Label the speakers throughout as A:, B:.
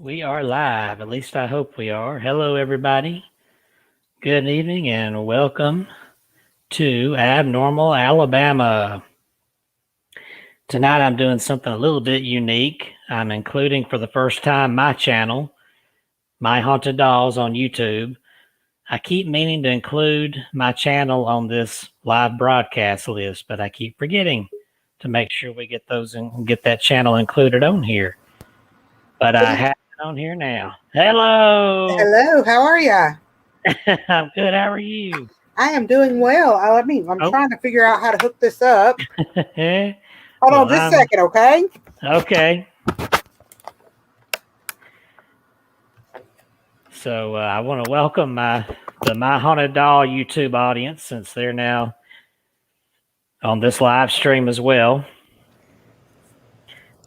A: We are live. At least I hope we are. Hello, everybody. Good evening and welcome to Abnormal Alabama. Tonight I'm doing something a little bit unique. I'm including for the first time my channel, My Haunted Dolls on YouTube. I keep meaning to include my channel on this live broadcast list, but I keep forgetting to make sure we get those and get that channel included on here. But I have it on here now. Hello.
B: Hello, how are ya?
A: I'm good. How are you?
B: I am doing well. I'm trying to figure out how to hook this up. Hold
A: Well,
B: on just a second, okay?
A: Okay. So I want to welcome the My Haunted Doll YouTube audience, since they're now on this live stream as well.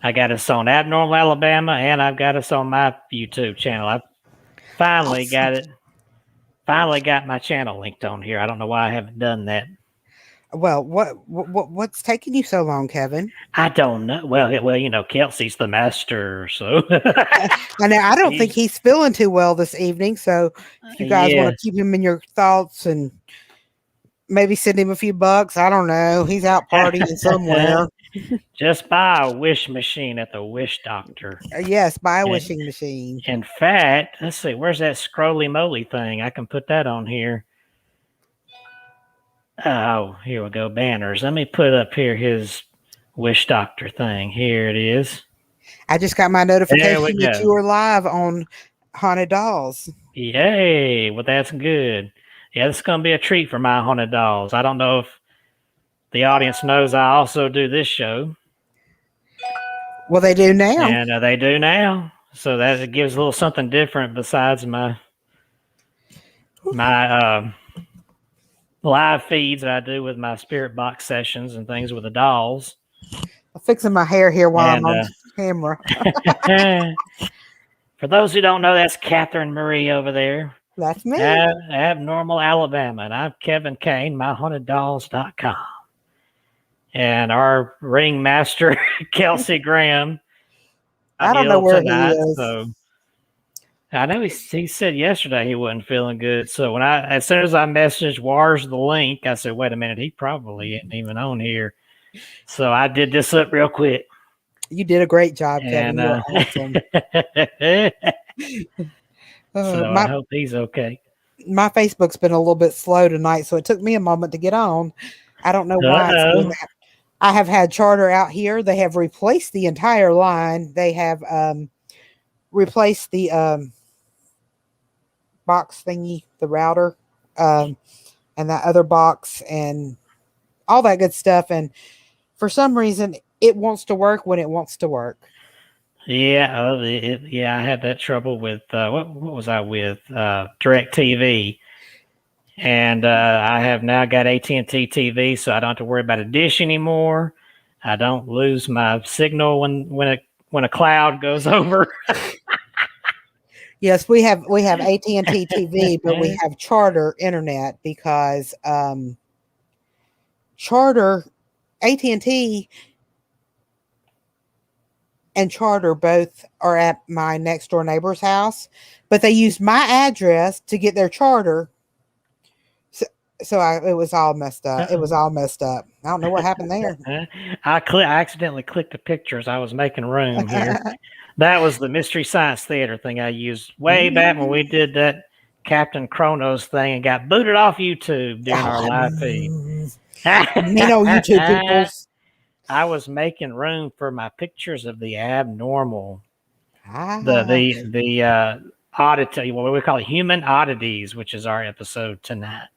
A: I got us on Abnormal Alabama, and I've got us on my YouTube channel. I've finally got it. Finally got my channel linked on here. I don't know why I haven't done that.
B: Well, what's taking you so long, Kevin?
A: I don't know. Well, you know, Kelsey's the master, so.
B: I don't think he's feeling too well this evening. So, if you guys want to keep him in your thoughts and maybe send him a few bucks, I don't know. He's out partying somewhere.
A: Just buy a wish machine at the Wish Doctor.
B: Yes, buy a wishing machine.
A: In fact, let's see, where's that scrolly moly thing? I can put that on here. Oh, here we go. Banners. Let me put up here his Wish Doctor thing. Here it is.
B: I just got my notification that you were live on Haunted Dolls.
A: Yay. Well, that's good. Yeah, this is going to be a treat for My Haunted Dolls. I don't know if the audience knows I also do this show.
B: Well, they do now.
A: And they do now. So that gives a little something different besides my live feeds that I do with my spirit box sessions and things with the dolls.
B: I'm fixing my hair here while I'm on camera.
A: For those who don't know, that's Catherine Marie over there.
B: That's me.
A: Abnormal Alabama. And I'm Kevin Kane, myhauntedDolls.com. And our ringmaster, Kelsey Graham.
B: I don't know where tonight, he is.
A: So I know he said yesterday he wasn't feeling good. So as soon as I messaged Wars the link, I said, wait a minute, he probably isn't even on here. So I did this up real quick.
B: You did a great job, Kevin. You're awesome.
A: So I hope he's okay.
B: My Facebook's been a little bit slow tonight, so it took me a moment to get on. I don't know why it's doing that. I have had Charter out here. They have replaced the entire line. They have replaced the box thingy, the router, and that other box and all that good stuff. And for some reason, it wants to work when it wants to work.
A: Yeah, I had that trouble with what was I with DirecTV, and I have now got AT&T TV, so I don't have to worry about a dish anymore. I don't lose my signal when a cloud goes over.
B: Yes, we have AT&T TV, but we have Charter internet because Charter, AT&T and Charter both are at my next door neighbor's house, but they used my address to get their Charter. So it was all messed up. It was all messed up. I don't know what happened there.
A: I accidentally clicked the pictures. I was making room here. That was the Mystery Science Theater thing I used way back when we did that Captain Kronos thing and got booted off YouTube during our live feed.
B: YouTube people.
A: I was making room for my pictures of the abnormal, the oddity, what we call it, human oddities, which is our episode tonight.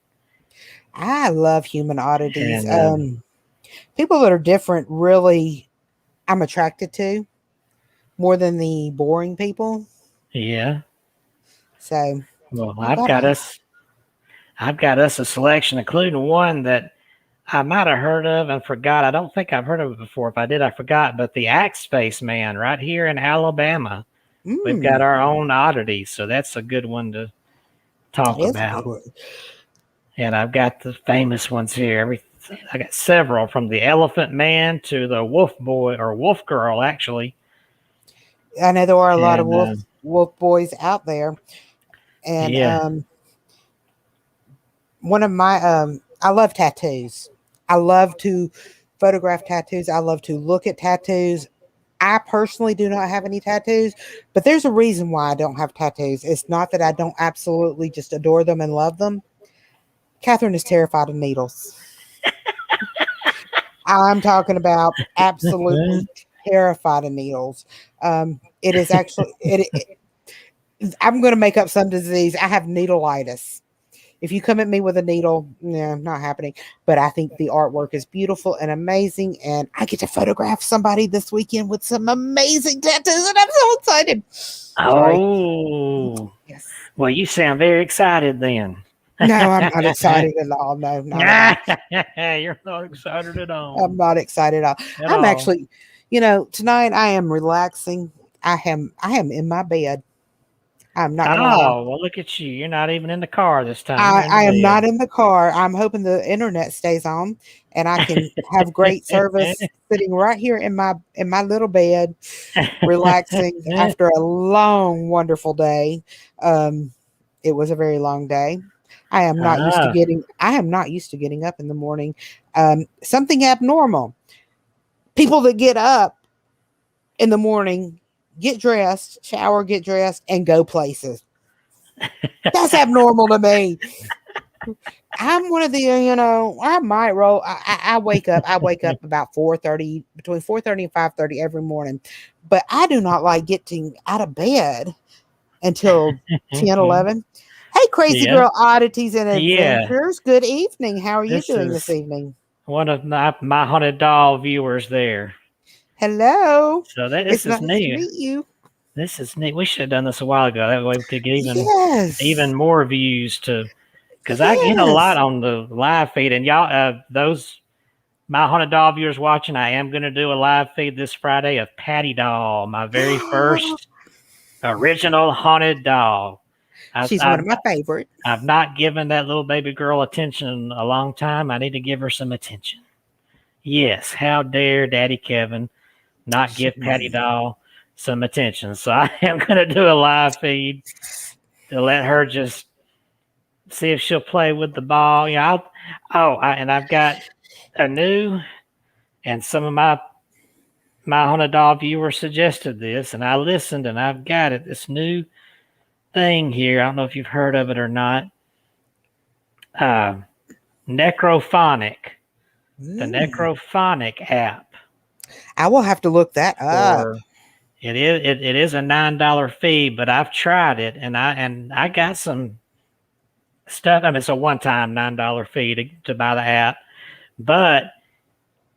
B: I love human oddities. And, people that are different, really, I'm attracted to more than the boring people.
A: Yeah.
B: So,
A: well, I've got us a selection, including one that I might have heard of and forgot. I don't think I've heard of it before. If I did, I forgot. But the Axe Space Man right here in Alabama. We've got our own oddities, so that's a good one to talk about. And I've got the famous ones here. I got several, from the Elephant Man to the Wolf Boy or Wolf Girl, actually.
B: I know there are a lot of wolf wolf boys out there. And
A: Yeah.
B: one of my I love tattoos. I love to photograph tattoos. I love to look at tattoos. I personally do not have any tattoos, but there's a reason why I don't have tattoos. It's not that I don't absolutely just adore them and love them. Catherine is terrified of needles. I'm talking about absolutely terrified of needles. It is actually I'm going to make up some disease. I have needleitis. If you come at me with a needle, no, not happening. But I think the artwork is beautiful and amazing, and I get to photograph somebody this weekend with some amazing tattoos, and I'm so excited. Sorry.
A: Oh,
B: Yes.
A: well, you sound very excited then.
B: No, I'm not excited at all. No, not at all.
A: You're not excited at all.
B: I'm not excited at all.
A: At
B: I'm
A: all.
B: actually, tonight I am relaxing. I am in my bed. I'm not gonna lie.
A: Oh, well, look at you. You're not even in the car this time.
B: I,
A: You're in
B: I am not
A: the
B: in the car. I'm hoping the internet stays on and I can have great service sitting right here in my little bed, relaxing
A: bed.
B: after a long, wonderful day. Um, it was a very long day.
A: Ah,
B: I am not used to getting up in the morning. Something abnormal. People that get up in the morning, get dressed, shower, get dressed, and go places. That's abnormal to me. I'm one of the, I might roll. I wake up. I wake up about 4:30, between 4:30 and 5:30 every morning, but I do not like getting out of bed until 10, 11. Hey, crazy
A: yeah,
B: girl, oddities and
A: yeah.
B: adventures. Good evening. How are you
A: This
B: doing this
A: is
B: evening?
A: one of my haunted doll viewers there.
B: Hello.
A: So that this
B: It's
A: is
B: nice to
A: new.
B: meet you.
A: This is neat. We should have done this a while ago. That way we could get even
B: Yes.
A: more views to because I get a lot
B: Yes.
A: on the live feed. And y'all, those my haunted doll viewers watching, I am going to do a live feed this Friday of Patty Doll, my very first original haunted doll. I've,
B: She's one
A: I've
B: of my favorites.
A: I've not given that little baby girl attention in a long time. I need to give her some attention. Yes, how dare Daddy Kevin not give Patty Doll some attention? So I am going to do a live feed to let her just see if she'll play with the ball. And I've got a new, and some of my haunted doll viewers suggested this, and I listened, and I've got it. This new thing here. I don't know if you've heard of it or not. Uh, Necrophonic, the
B: Mm.
A: Necrophonic app
B: I will have to look that up.
A: for it is a $9 fee, but I've tried it and I got some stuff. I mean, it's a one-time $9 fee to buy the app, but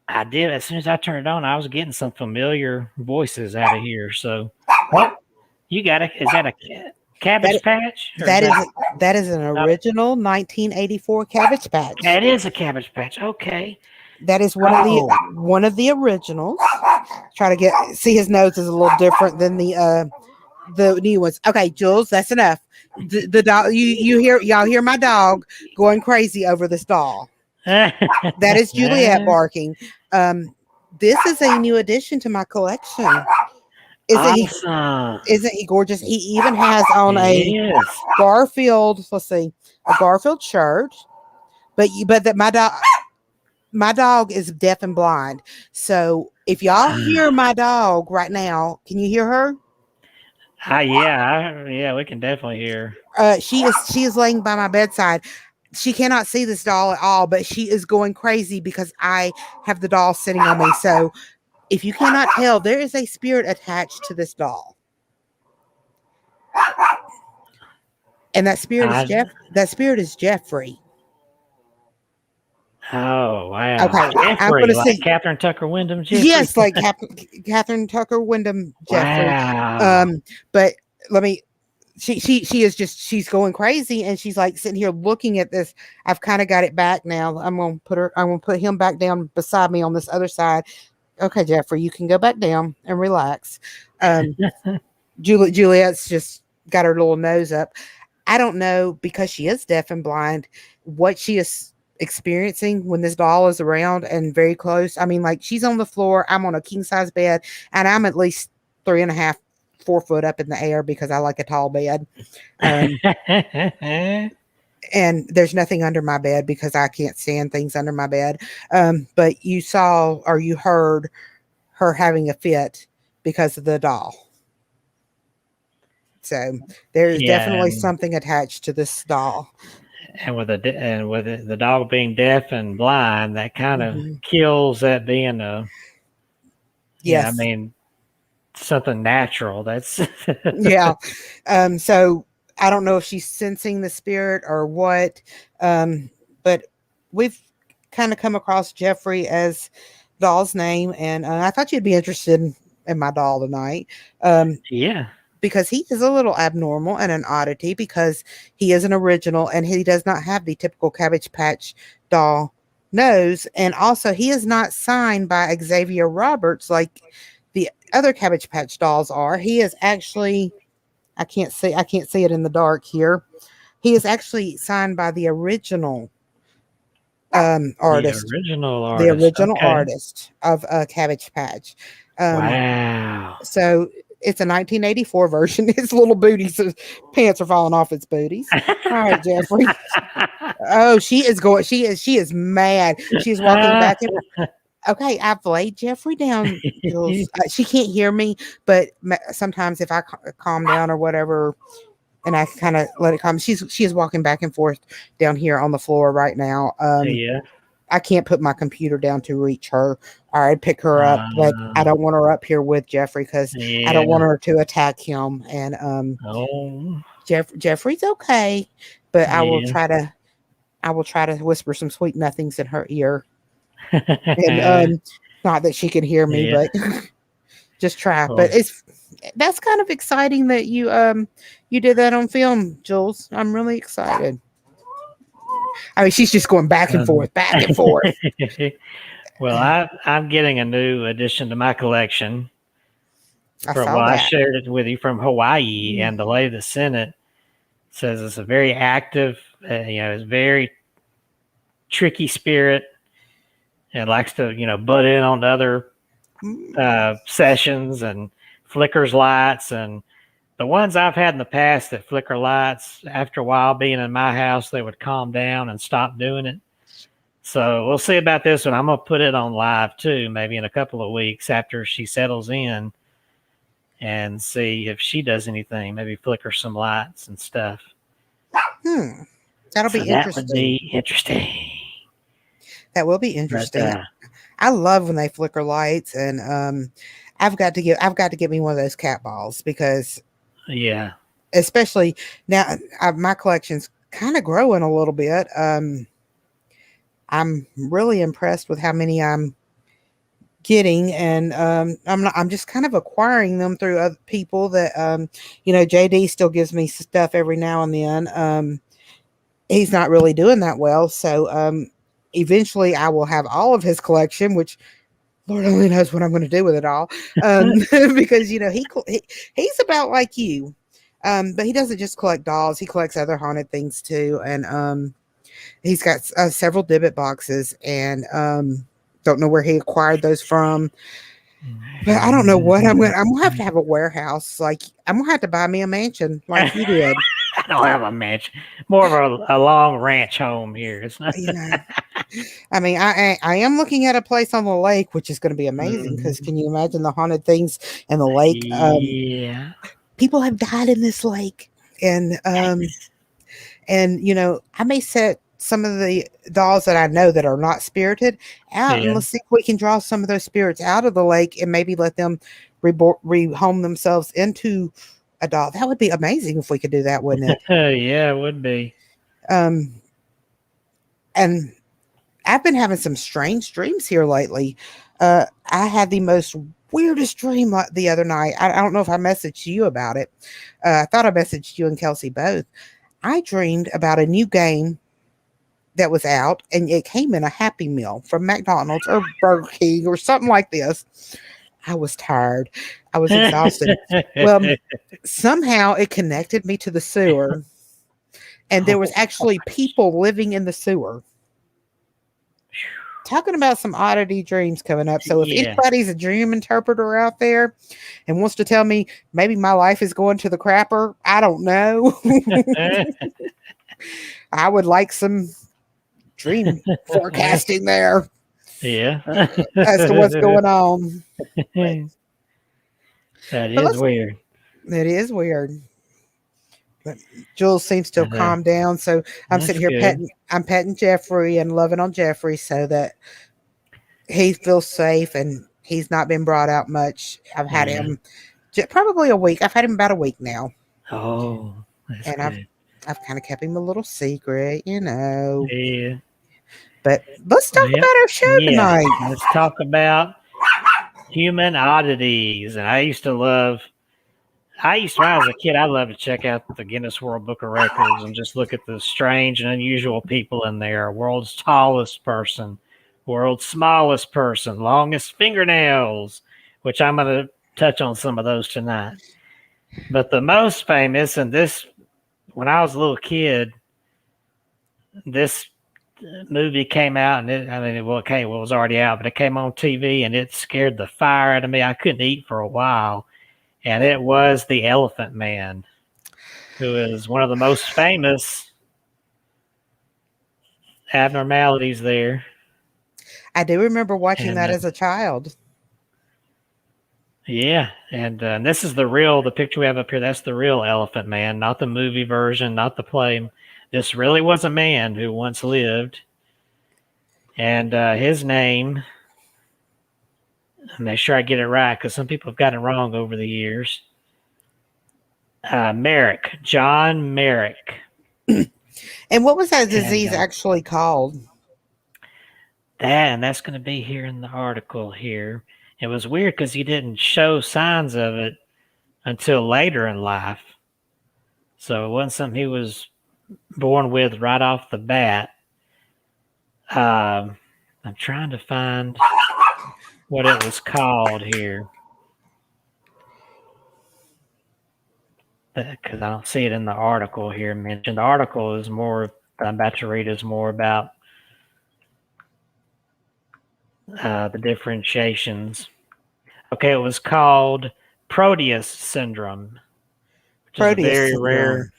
A: I did as soon as I turned it on, I was getting some familiar voices out of here. So, oh, you got it. Is that a
B: That
A: Cabbage Patch or is
B: that is
A: that?
B: that is an
A: No,
B: original 1984 Cabbage Patch.
A: it is a Cabbage Patch. Okay.
B: That is
A: Oh,
B: one of the originals. Try to get see his nose is a little different than the new ones. Okay, Jules, that's enough. The dog you hear y'all hear my dog going crazy over this doll. That is Juliet barking. Um, this is a new addition to my collection. Isn't he
A: awesome.
B: isn't he gorgeous? He even has on a
A: It is.
B: Garfield, let's see, a Garfield shirt. But that my dog is deaf and blind. So if y'all hear my dog right now, can you hear her?
A: Yeah, we can definitely hear.
B: She is laying by my bedside. She cannot see this doll at all, but she is going crazy because I have the doll sitting on me. So if you cannot tell, there is a spirit attached to this doll. And that spirit is
A: I,
B: Jeffrey.
A: oh wow,
B: Okay, I'm
A: Jeffrey,
B: gonna
A: like
B: see.
A: Catherine Tucker Wyndham, Jeffrey.
B: Yes, like Catherine Tucker Wyndham Jeffrey.
A: Wow.
B: But let me. She is just she's going crazy and she's like sitting here looking at this. I've kind of got it back now. I'm gonna put him back down beside me on this other side. Okay, Jeffrey, you can go back down and relax. Um, Juliet's just got her little nose up. I don't know because she is deaf and blind what she is experiencing when this doll is around and very close. I mean, like she's on the floor, I'm on a king size bed, and I'm at least 4 foot up in the air because I like a tall bed. Um, and there's nothing under my bed because I can't stand things under my bed. But you saw or you heard her having a fit because of the doll. So there's
A: Yeah,
B: definitely something attached to this doll.
A: and the dog being deaf and blind, that kind of
B: Hmm.
A: kills that being a, I
B: Yes.
A: mean, something natural. That's
B: Yeah. So I don't know if she's sensing the spirit or what. But we've kind of come across Jeffrey as doll's name, and I thought you'd be interested in my doll tonight. Um,
A: yeah,
B: because he is a little abnormal and an oddity because he is an original and he does not have the typical Cabbage Patch doll nose. And also, he is not signed by Xavier Roberts like the other Cabbage Patch dolls are. He is actually, I can't see it in the dark here. He is actually signed by
A: the
B: artist,
A: original
B: the
A: artist.
B: original
A: Okay.
B: artist of Cabbage Patch. Um,
A: Wow.
B: So it's a 1984 version. His little booties, his pants are falling off his booties. All right, Jeffrey. Oh, she is mad. She is walking back and okay. I've laid Jeffrey down, Jules. She can't hear me, but sometimes if I calm down or whatever, and I kind of let it calm, she is walking back and forth down here on the floor right now.
A: Yeah.
B: I can't put my computer down to reach her, or I'd pick her up, but I
A: Uh,
B: don't want her up here with Jeffrey because I don't want
A: yeah.
B: her to attack him. And
A: Oh,
B: Jeffrey's okay, but
A: yeah.
B: I will try to whisper some sweet nothings in her ear, and not that she can hear me,
A: Yeah.
B: but just try. But
A: Well,
B: that's kind of exciting that you did that on film, Jules. I'm really excited. I mean, she's just going
A: um,
B: back and forth.
A: well, I'm getting a new addition to my collection
B: I
A: from,
B: saw
A: well, I
B: that.
A: shared it with you from Hawaii,
B: Mm.
A: and the lady that sent it says it's a very active, it's very tricky spirit and likes to, butt in on other sessions and flickers lights. And the ones I've had in the past that flicker lights, after a while being in my house, they would calm down and stop doing it. So we'll see about this one. I'm going to put it on live too, maybe in a couple of weeks after she settles in and see if she does anything, maybe flicker some lights and stuff.
B: Hmm. That'll
A: So
B: be
A: that would
B: interesting.
A: be interesting.
B: That will be
A: But
B: interesting. I love when they flicker lights, and I've got to get me one of those cat balls because
A: yeah.
B: especially now my collection's kind of growing a little bit. I'm really impressed with how many I'm getting, and I'm just kind of acquiring them through other people that JD still gives me stuff every now and then. He's not really doing that well, so eventually I will have all of his collection, which Lord only knows what I'm going to do with it all. Because he's about like you, but he doesn't just collect dolls; he collects other haunted things too. And he's got several Dibbit boxes, and don't know where he acquired those from. But I don't know what I'm going. I'm gonna have a warehouse. Like I'm gonna have to buy me a mansion, like you did.
A: I don't have a mansion, more of a long ranch home here. It's not.
B: You know, I mean, I am looking at a place on the lake, which is going to be amazing because
A: Mhm.
B: can you imagine the haunted things in the lake?
A: Yeah.
B: People have died in this lake, and I may set some of the dolls that I know that are not spirited out, and
A: Yeah.
B: let's see if we can draw some of those spirits out of the lake and maybe let them rehome themselves into a doll. That would be amazing if we could do that, wouldn't it?
A: Yeah, it would be.
B: Um, and I've been having some strange dreams here lately. I had the most weirdest dream the other night. I don't know if I messaged you about it. I thought I messaged you and Kelsey both. I dreamed about a new game that was out, and it came in a Happy Meal from McDonald's or Burger King or something like this. I was tired. I was exhausted. Well, somehow it connected me to the sewer, and there was actually people living in the sewer. talking about some oddity dreams coming up. So if
A: Yeah.
B: anybody's a dream interpreter out there and wants to tell me maybe my life is going to the crapper, I don't know. I would like some dream forecasting there
A: Yeah.
B: as to what's going on. But
A: That
B: but
A: is weird.
B: it is weird. But Jules seems to have
A: And,
B: calmed down. So I'm
A: that's
B: sitting here
A: good.
B: petting Jeffrey and loving on Jeffrey so that he feels safe and he's not been brought out much. I've had
A: Yeah.
B: him probably a week. I've had him about a week now,
A: Oh, that's
B: and
A: good.
B: I've kind of kept him a little secret, you know.
A: Yeah.
B: But let's talk
A: Yep.
B: about our show
A: Yeah.
B: tonight.
A: Let's talk about human oddities. And when I was a kid, I loved to check out the Guinness World Book of Records and just look at the strange and unusual people in there. World's tallest person, world's smallest person, longest fingernails, which I'm going to touch on some of those tonight. But the most famous, and this, when I was a little kid, this movie came out, and it was already out, but it came on TV, and it scared the fire out of me. I couldn't eat for a while, and it was the Elephant Man, who is one of the most famous abnormalities there.
B: I do remember watching
A: And
B: that as a child.
A: yeah, and this is the picture we have up here. That's the real Elephant Man, not the movie version, not the play. This really was a man who once lived, and his name. Make sure I get it right because some people have gotten it wrong over the years. Merrick, John Merrick.
B: And what was that
A: And
B: disease actually called?
A: that's going to be here in the article here. It was weird because he didn't show signs of it until later in life. So it wasn't something he was born with right off the bat. I'm trying to find what it was called here because I don't see it in the article here mentioned. The article is more, I'm about to read is more about the differentiations. Okay, it was called Proteus syndrome, which is a
B: Proteus syndrome.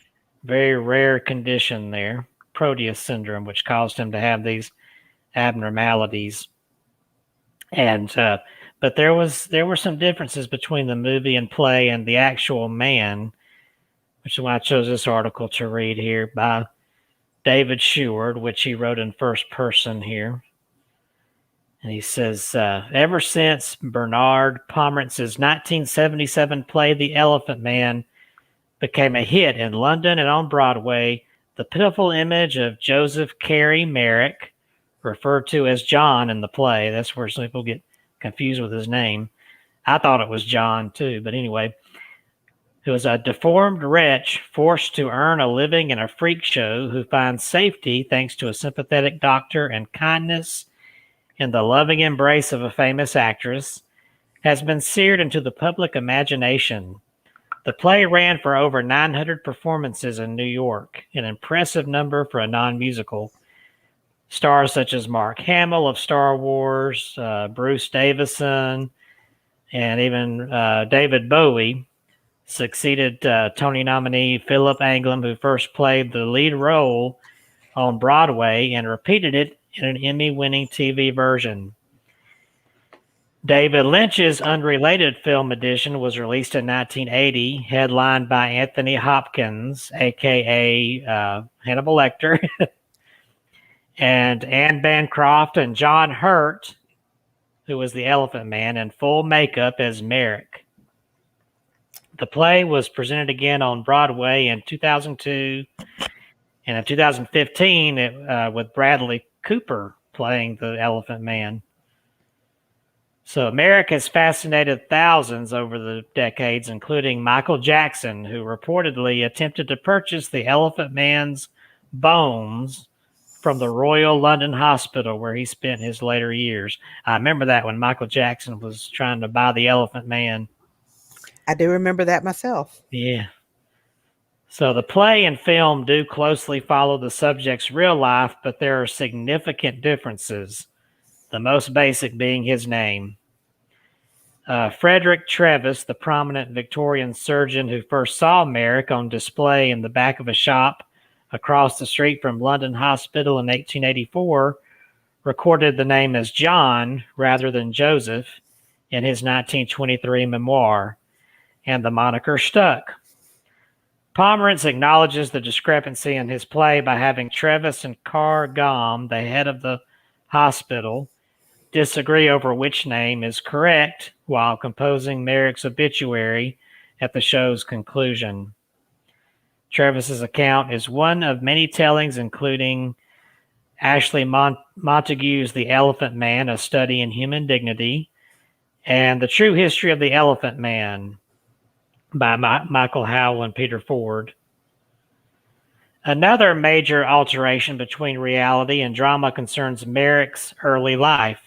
A: very rare condition there. Proteus syndrome, which caused him to have these abnormalities. And but there were some differences between the movie and play and the actual man, which is why I chose this article to read here by David Sheward, which he wrote in first person here. And he says, ever since Bernard Pomerantz's 1977 play The Elephant Man became a hit in London and on Broadway, the pitiful image of Joseph Carey Merrick, referred to as John in the play, that's where some people get confused with his name. I thought it was John too, but anyway, who is a deformed wretch forced to earn a living in a freak show who finds safety thanks to a sympathetic doctor and kindness in the loving embrace of a famous actress, has been seared into the public imagination. The play ran for over 900 performances in New York, an impressive number for a non-musical. Stars such as Mark Hamill of Star Wars, Bruce Davison, and even David Bowie succeeded Tony nominee Philip Anglim, who first played the lead role on Broadway and repeated it in an Emmy-winning TV version. David Lynch's unrelated film edition was released in 1980, headlined by Anthony Hopkins, a.k.a. Hannibal Lecter, and Anne Bancroft and John Hurt, who was the Elephant Man, in full makeup as Merrick. The play was presented again on Broadway in 2002, and in 2015 with Bradley Cooper playing the Elephant Man. So Merrick has fascinated thousands over the decades, including Michael Jackson, who reportedly attempted to purchase the Elephant Man's bones from the Royal London Hospital, where he spent his later years. I remember that when Michael Jackson was trying to buy the Elephant Man.
B: I do remember that myself.
A: Yeah. So the play and film do closely follow the subject's real life, but there are significant differences. the most basic being his name. Frederick Trevis, the prominent Victorian surgeon who first saw Merrick on display in the back of a shop across the street from London Hospital in 1884, recorded the name as John rather than Joseph in his 1923 memoir, and the moniker stuck. Pomerantz acknowledges the discrepancy in his play by having Trevis and Carr Gom, the head of the hospital, disagree over which name is correct while composing Merrick's obituary at the show's conclusion. Trevis's account is one of many tellings, including Ashley Montague's The Elephant Man, A Study in Human Dignity, and The True History of the Elephant Man by Michael Howell and Peter Ford. Another major alteration between reality and drama concerns Merrick's early life.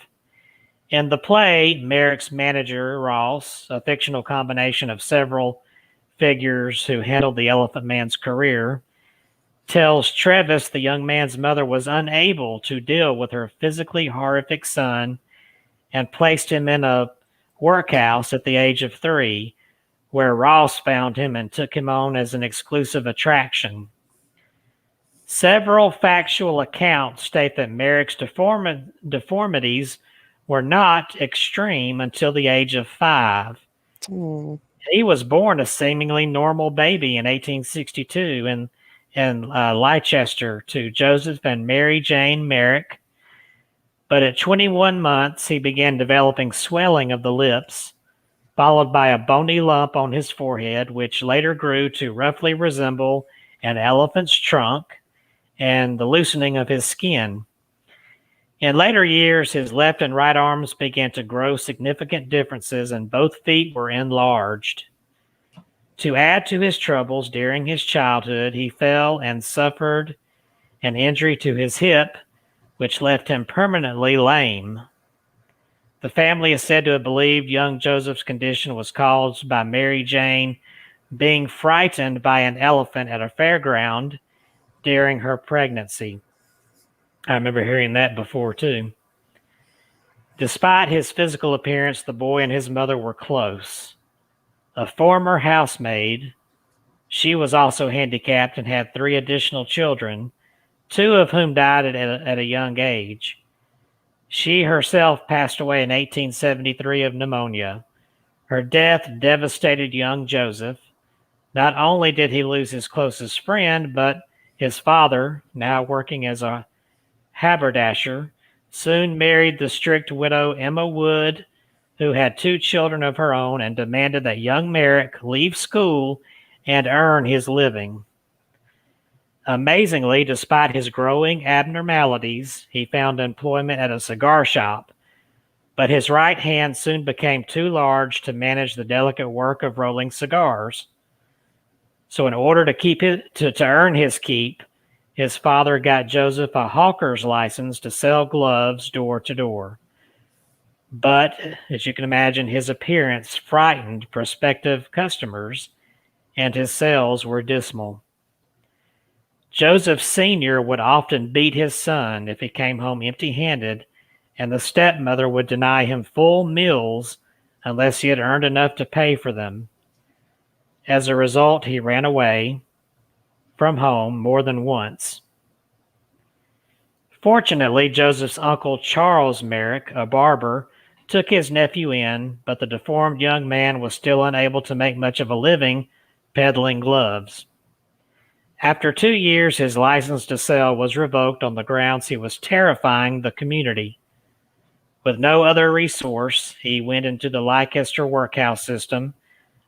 A: In the play, Merrick's manager, Ross, a fictional combination of several figures who handled the Elephant Man's career, tells Trevis the young man's mother was unable to deal with her physically horrific son and placed him in a workhouse at the age of 3, where Ross found him and took him on as an exclusive attraction. Several factual accounts state that Merrick's deformities were not extreme until the age of 5. He was born a seemingly normal baby in 1862 in Leicester to Joseph and Mary Jane Merrick, but at 21 months he began developing swelling of the lips, followed by a bony lump on his forehead, which later grew to roughly resemble an elephant's trunk, and the loosening of his skin. In later years, his left and right arms began to grow significant differences, and both feet were enlarged. To add to his troubles during his childhood, he fell and suffered an injury to his hip, which left him permanently lame. The family is said to have believed young Joseph's condition was caused by Mary Jane being frightened by an elephant at a fairground during her pregnancy. I remember hearing that before, too. Despite his physical appearance, the boy and his mother were close. A former housemaid, she was also handicapped and had 3 additional children, 2 of whom died at a young age. She herself passed away in 1873 of pneumonia. Her death devastated young Joseph. Not only did he lose his closest friend, but his father, now working as a haberdasher, soon married the strict widow Emma Wood, who had 2 children of her own, and demanded that young Merrick leave school and earn his living. Amazingly, despite his growing abnormalities, he found employment at a cigar shop, but his right hand soon became too large to manage the delicate work of rolling cigars. So in order to earn his keep, his father got Joseph a hawker's license to sell gloves door to door. But, as you can imagine, his appearance frightened prospective customers, and his sales were dismal. Joseph Sr. would often beat his son if he came home empty-handed, and the stepmother would deny him full meals unless he had earned enough to pay for them. As a result, he ran away from home more than once. Fortunately, Joseph's uncle Charles Merrick, a barber, took his nephew in, but the deformed young man was still unable to make much of a living peddling gloves. After 2 years, his license to sell was revoked on the grounds he was terrifying the community. With no other resource, he went into the Leicester workhouse system,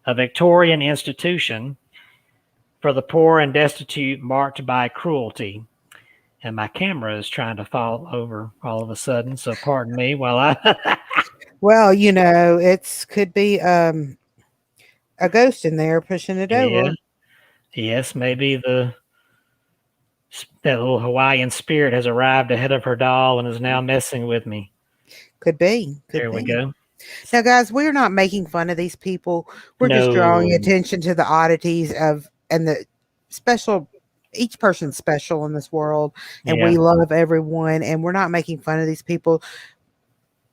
A: a Victorian institution for the poor and destitute marked by cruelty. And my camera is trying to fall over all of a sudden, so pardon me while I...
B: Well, it could be a ghost in there pushing it over.
A: Yes, maybe that little Hawaiian spirit has arrived ahead of her doll and is now messing with me.
B: Could be.
A: There we go.
B: Now, guys, we're not making fun of these people. We're just drawing attention to the oddities and the special. Each person's special in this world, and we love everyone. And we're not making fun of these people.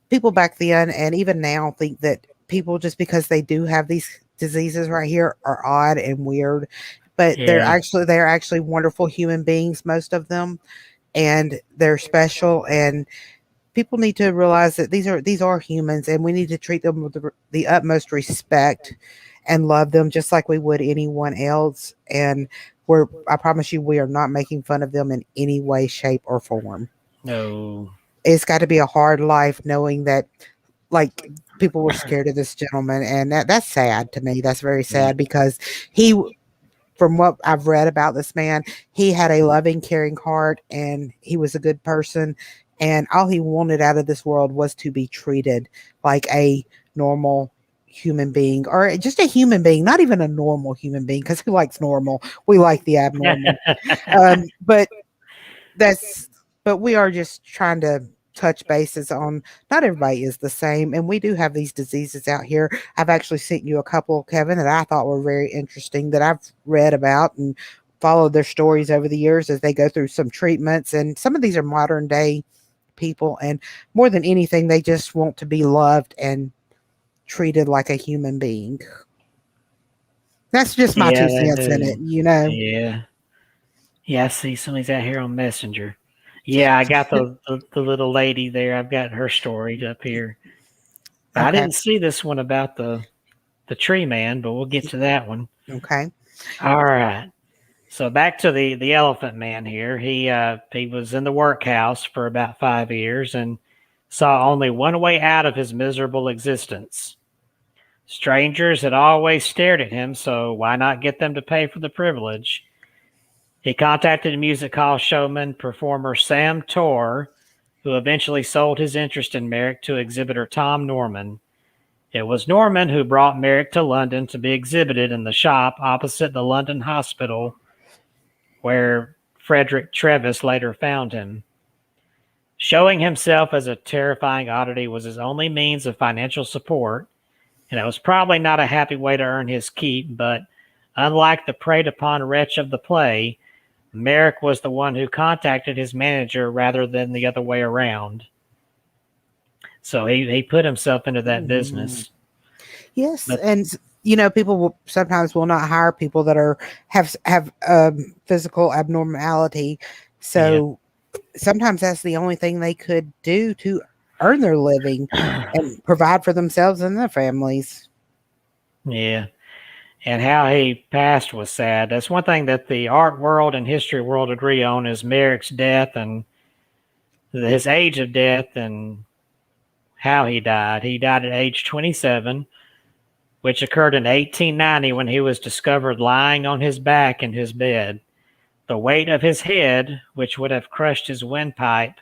B: people back then and even now think that people, just because they do have these diseases right here, are odd and weird, but
A: Yeah.
B: they're actually wonderful human beings, most of them, and they're special. And people need to realize that these are humans, and we need to treat them with the utmost respect and love them just like we would anyone else. And I promise you, we are not making fun of them in any way, shape, or form.
A: No.
B: It's got to be a hard life knowing that, like, people were scared of this gentleman, and that's sad to me. That's very
A: Yeah.
B: sad because he, from what I've read about this man, he had a loving, caring heart, and he was a good person. And all he wanted out of this world was to be treated like a normal human being, or just a human being, not even a normal human being, because who likes normal? We like the abnormal. But that's but we are just trying to touch bases on, not everybody is the same, and we do have these diseases out here. I've actually sent you a couple, Kevin, that I thought were very interesting, that I've read about and followed their stories over the years as they go through some treatments. And some of these are modern day people, and more than anything, they just want to be loved and treated like a human being. That's just my
A: Yeah,
B: two
A: they
B: cents in it,
A: do.
B: you know.
A: Yeah. Yeah, I see somebody's out here on Messenger. Yeah, I got the little lady there. I've got her story up here. But I
B: Okay.
A: didn't see this one about the tree man, but we'll get to that one.
B: Okay.
A: All right. So back to the elephant man here. He was in the workhouse for about 5 years and saw only one way out of his miserable existence. Strangers had always stared at him, so why not get them to pay for the privilege? He contacted music hall showman performer Sam Torr, who eventually sold his interest in Merrick to exhibitor Tom Norman. It was Norman who brought Merrick to London to be exhibited in the shop opposite the London hospital, where Frederick Trevis later found him. Showing himself as a terrifying oddity was his only means of financial support, and it was probably not a happy way to earn his keep, but unlike the preyed upon wretch of the play, Merrick was the one who contacted his manager rather than the other way around. So he put himself into that
B: Mhm.
A: business.
B: Yes,
A: But
B: and people will sometimes will not hire people that are have physical abnormality.
A: yeah.
B: So sometimes that's the only thing they could do to earn their living and provide for themselves and their families.
A: Yeah. And how he passed was sad. That's one thing that the art world and history world agree on is Merrick's death and his age of death and how he died. He died at age 27, which occurred in 1890 when he was discovered lying on his back in his bed. The weight of his head, which would have crushed his windpipe,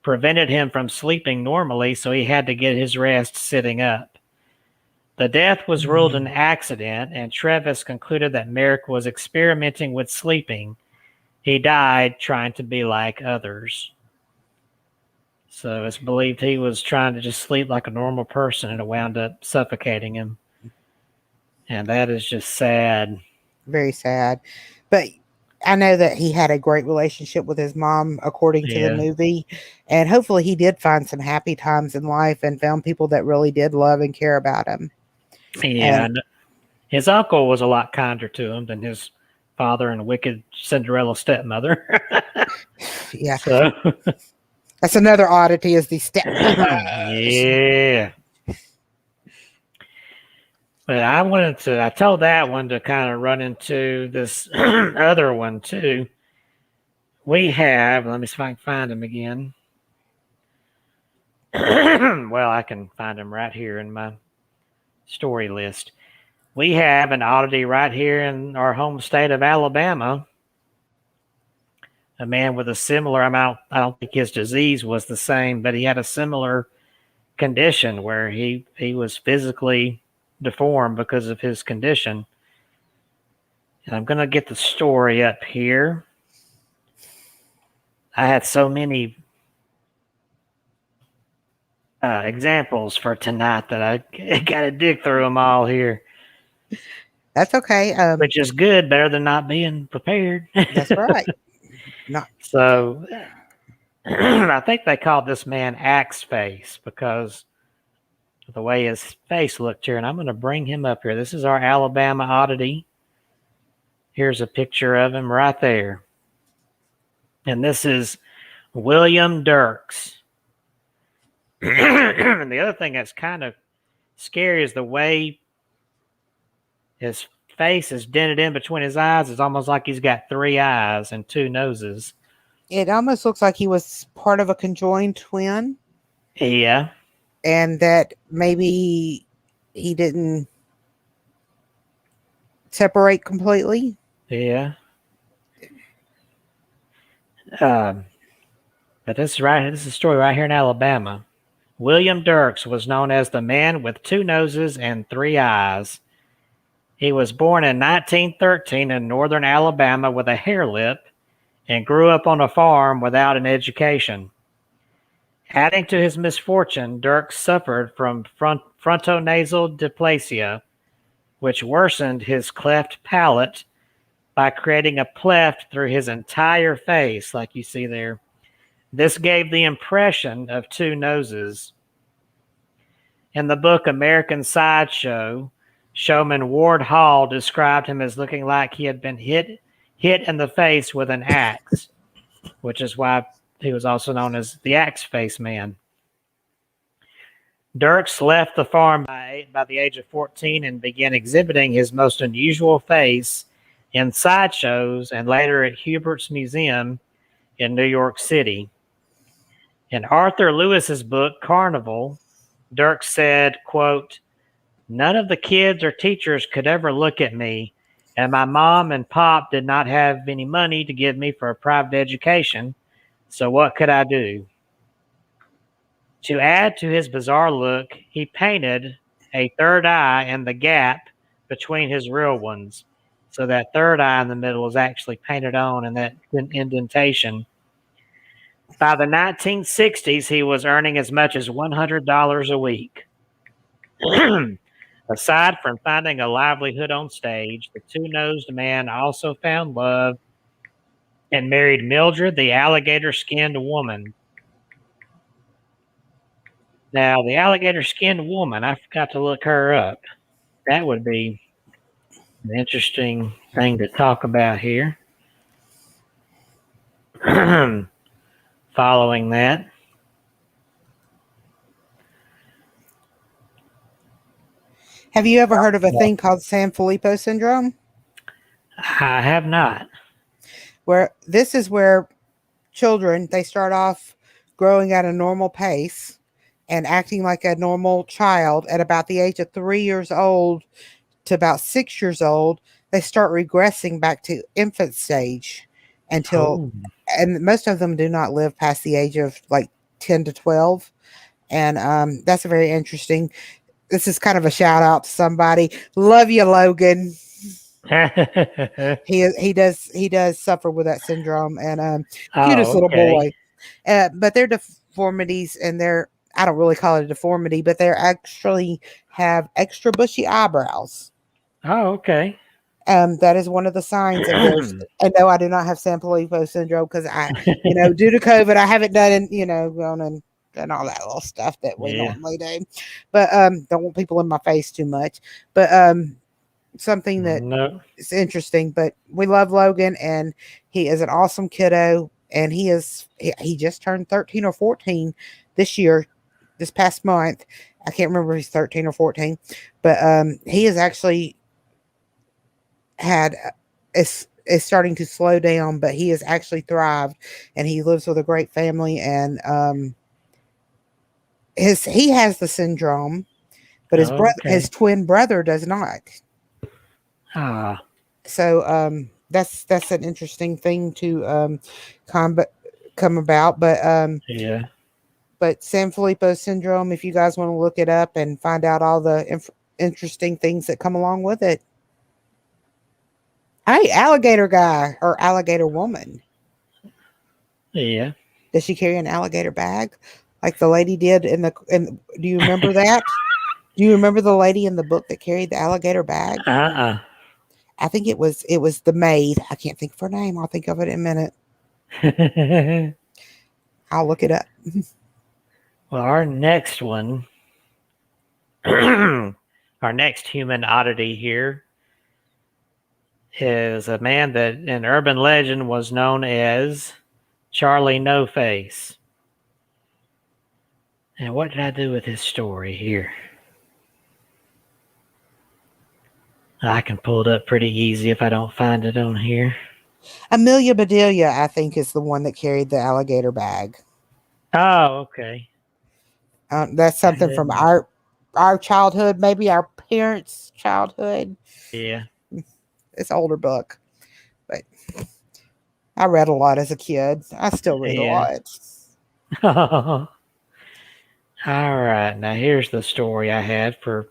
A: prevented him from sleeping normally, so he had to get his rest sitting up. The death was ruled an
B: Mhm.
A: accident, and Trevis concluded that Merrick was experimenting with sleeping. He died trying to be like others. So it's believed he was trying to just sleep like a normal person and it wound up suffocating him. And that is just sad.
B: Very sad, but I know that he had a great relationship with his mom, according to the
A: Yeah.
B: movie, and hopefully he did find some happy times in life and found people that really did love and care about him.
A: Yeah.
B: And
A: And his uncle was a lot kinder to him than his father and wicked Cinderella stepmother.
B: yeah,
A: So,
B: that's another oddity, is the stepmothers.
A: yeah. But I told that one to kind of run into this other one too. We have, let me see if I can find him again. Well, I can find him right here in my story list. We have an oddity right here in our home state of Alabama. A man with a similar amount, I don't think his disease was the same, but he had a similar condition where he was physically deformed because of his condition. And I'm going to get the story up here. I had so many examples for tonight that I got to dig through them all here,
B: That's okay.
A: which is good, better than not being prepared.
B: That's right. Not
A: So I think they called this man Axe Face because of the way his face looked here. And I'm going to bring him up here. This is our Alabama oddity. Here's a picture of him right there. And this is William Dirks. And the other thing that's kind of scary is the way his face is dented in between his eyes. It's almost like he's got 3 eyes and 2 noses.
B: It almost looks like he was part of a conjoined twin.
A: Yeah.
B: And that maybe he didn't separate completely.
A: Yeah. But this is a story right here in Alabama. William Dirks was known as the man with 2 noses and 3 eyes. He was born in 1913 in northern Alabama with a hair lip and grew up on a farm without an education. Adding to his misfortune, Dirks suffered from frontonasal dysplasia, which worsened his cleft palate by creating a cleft through his entire face, like you see there. This gave the impression of 2 noses. In the book American Sideshow, showman Ward Hall described him as looking like he had been hit in the face with an axe, which is why he was also known as the Axe Face Man. Dirks left the farm by the age of 14 and began exhibiting his most unusual face in sideshows and later at Hubert's Museum in New York City. In Arthur Lewis's book, Carnival, Dirks said, quote, "None of the kids or teachers could ever look at me, and my mom and pop did not have any money to give me for a private education, so what could I do?" To add to his bizarre look, he painted a third eye in the gap between his real ones. So that third eye in the middle is actually painted on in that indentation. By the 1960s, he was earning as much as $100 a week. Aside from finding a livelihood on stage, the 2-nosed man also found love and married Mildred, the alligator-skinned woman. Now, the alligator-skinned woman, I forgot to look her up. That would be an interesting thing to talk about here. Following that.
B: Have you ever heard of a thing called Sanfilippo syndrome?
A: I have not.
B: Where this is where children, they start off growing at a normal pace and acting like a normal child. At about the age of 3 years old to about 6 years old, they start regressing back to infant stage until, and most of them do not live past the age of like 10 to 12. And that's a very interesting. This is kind of a shout out to somebody. Love you, Logan. he does suffer with that syndrome, and cutest little boy. But they're deformities, and I don't really call it a deformity, but they actually have extra bushy eyebrows.
A: Oh, okay.
B: That is one of the signs of theirs. And no, I do not have Sanfilippo syndrome because due to COVID, I haven't done, gone and all that little stuff that we normally do. But don't want people in my face too much. But something that is interesting. But we love Logan, and he is an awesome kiddo, and he just turned 13 or 14 this past month. I can't remember if he's 13 or 14, but he has actually is starting to slow down, but he has actually thrived, and he lives with a great family, and he has the syndrome, but his twin brother does not. So that's an interesting thing to come about, but But Sanfilippo syndrome, if you guys want to look it up and find out all the interesting things that come along with it. Hey, alligator guy or alligator woman.
A: Yeah.
B: Does she carry an alligator bag like the lady did do you remember that? Do you remember the lady in the book that carried the alligator bag? I think it was the maid. I can't think of her name. I'll think of it in a minute. I'll look it up.
A: Well, our next one, our next human oddity here is a man that in urban legend was known as Charlie No Face. And what did I do with his story here? I can pull it up pretty easy if I don't find it on here.
B: Amelia Bedelia, I think, is the one that carried the alligator bag.
A: Oh, okay.
B: That's
A: I
B: something from
A: didn't.
B: our childhood, maybe our parents' childhood.
A: Yeah.
B: It's an older book, but I read a lot as a kid. I still read a
A: Yeah.
B: lot.
A: All right. Now here's the story I had for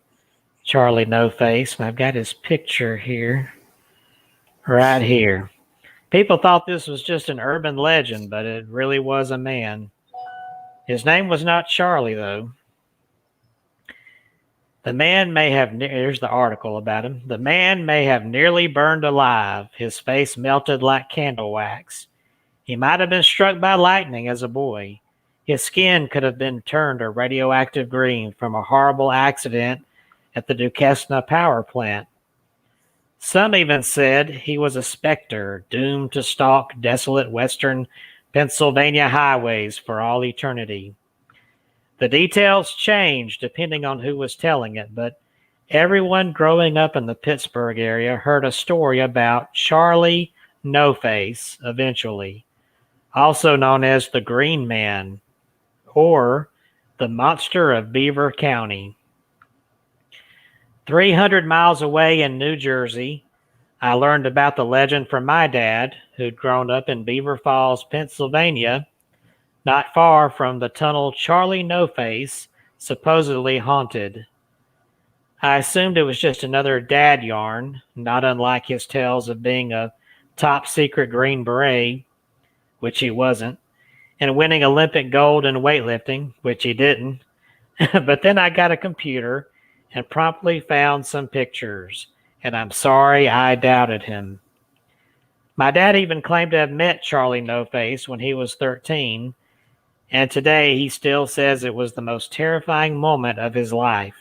A: Charlie No Face, and I've got his picture here, right here. People thought this was just an urban legend, but it really was a man. His name was not Charlie, though. The man may have, here's the article about him. The man may have nearly burned alive, his face melted like candle wax. He might have been struck by lightning as a boy. His skin could have been turned a radioactive green from a horrible accident at the Duquesne power plant. Some even said he was a specter doomed to stalk desolate western Pennsylvania highways for all eternity. The details changed depending on who was telling it, but everyone growing up in the Pittsburgh area heard a story about Charlie No Face eventually, also known as the Green Man or the Monster of Beaver County. 300 miles away in New Jersey, I learned about the legend from my dad, who'd grown up in Beaver Falls, Pennsylvania, not far from the tunnel Charlie No Face supposedly haunted. I assumed it was just another dad yarn, not unlike his tales of being a top secret Green Beret, which he wasn't, and winning Olympic gold in weightlifting, which he didn't. But then I got a computer and promptly found some pictures, and I'm sorry I doubted him. My dad even claimed to have met Charlie No Face when he was 13, and today he still says it was the most terrifying moment of his life.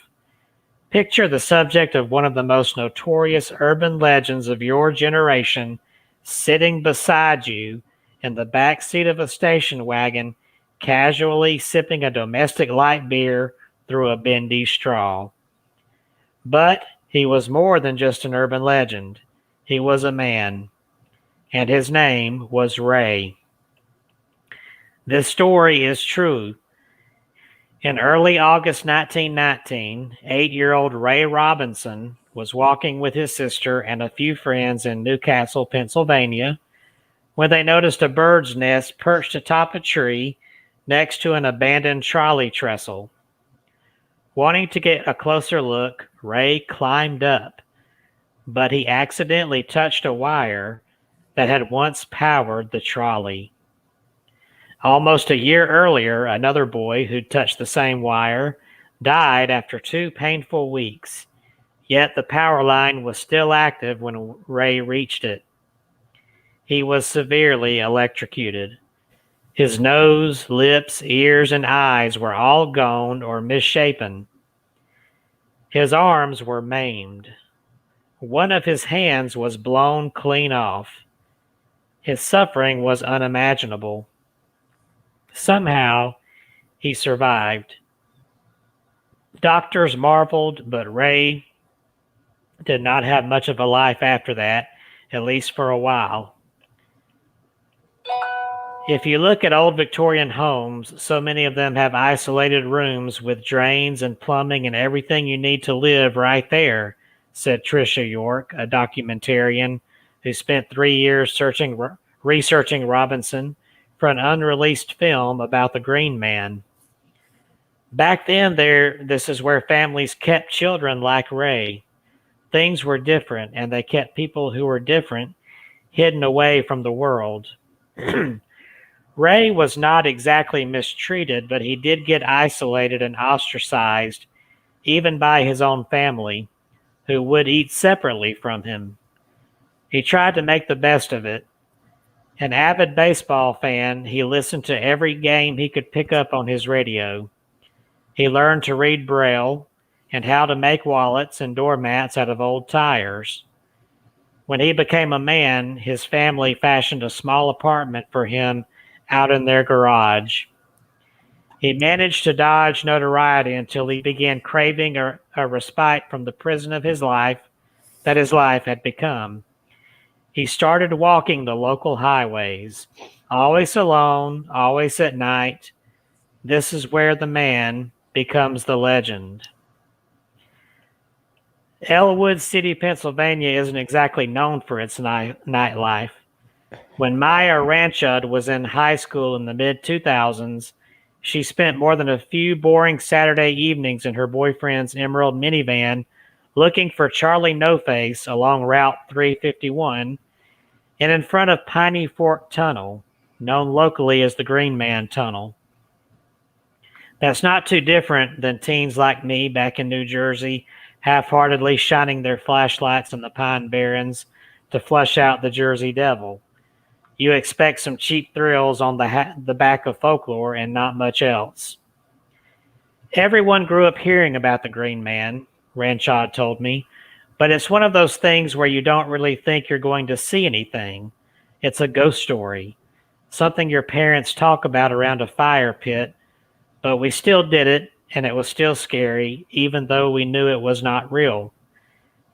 A: Picture the subject of one of the most notorious urban legends of your generation sitting beside you in the back seat of a station wagon, casually sipping a domestic light beer through a bendy straw. But he was more than just an urban legend. He was a man, and his name was Ray. This story is true. In early August 1919, 8-year-old Ray Robinson was walking with his sister and a few friends in Newcastle, Pennsylvania, when they noticed a bird's nest perched atop a tree next to an abandoned trolley trestle. Wanting to get a closer look, Ray climbed up, but he accidentally touched a wire that had once powered the trolley. Almost a year earlier, another boy who'd touched the same wire died after 2 painful weeks, yet the power line was still active when Ray reached it. He was severely electrocuted. His nose, lips, ears, and eyes were all gone or misshapen. His arms were maimed. One of his hands was blown clean off. His suffering was unimaginable. Somehow, he survived. Doctors marveled, but Ray did not have much of a life after that, at least for a while. If you look at old Victorian homes, so many of them have isolated rooms with drains and plumbing and everything you need to live right there, said Tricia York, a documentarian who spent 3 years researching Robinson for an unreleased film about the Green Man. Back then, this is where families kept children like Ray. Things were different, and they kept people who were different hidden away from the world. Ray was not exactly mistreated, but he did get isolated and ostracized, even by his own family, who would eat separately from him. He tried to make the best of it. An avid baseball fan, he listened to every game he could pick up on his radio. He learned to read Braille and how to make wallets and doormats out of old tires. When he became a man, his family fashioned a small apartment for him out in their garage. He managed to dodge notoriety until he began craving a respite from the prison of his life that his life had become. He started walking the local highways, always alone, always at night. This is where the man becomes the legend. Elwood City, Pennsylvania isn't exactly known for its nightlife. When Maya Ranchud was in high school in the mid-2000s, she spent more than a few boring Saturday evenings in her boyfriend's Emerald minivan looking for Charlie No Face along Route 351 and in front of Piney Fork Tunnel, known locally as the Green Man Tunnel. That's not too different than teens like me back in New Jersey half-heartedly shining their flashlights in the Pine Barrens to flush out the Jersey Devil. You expect some cheap thrills on the back of folklore and not much else. Everyone grew up hearing about the Green Man, Ranchod told me, but it's one of those things where you don't really think you're going to see anything. It's a ghost story, something your parents talk about around a fire pit, but we still did it, and it was still scary, even though we knew it was not real.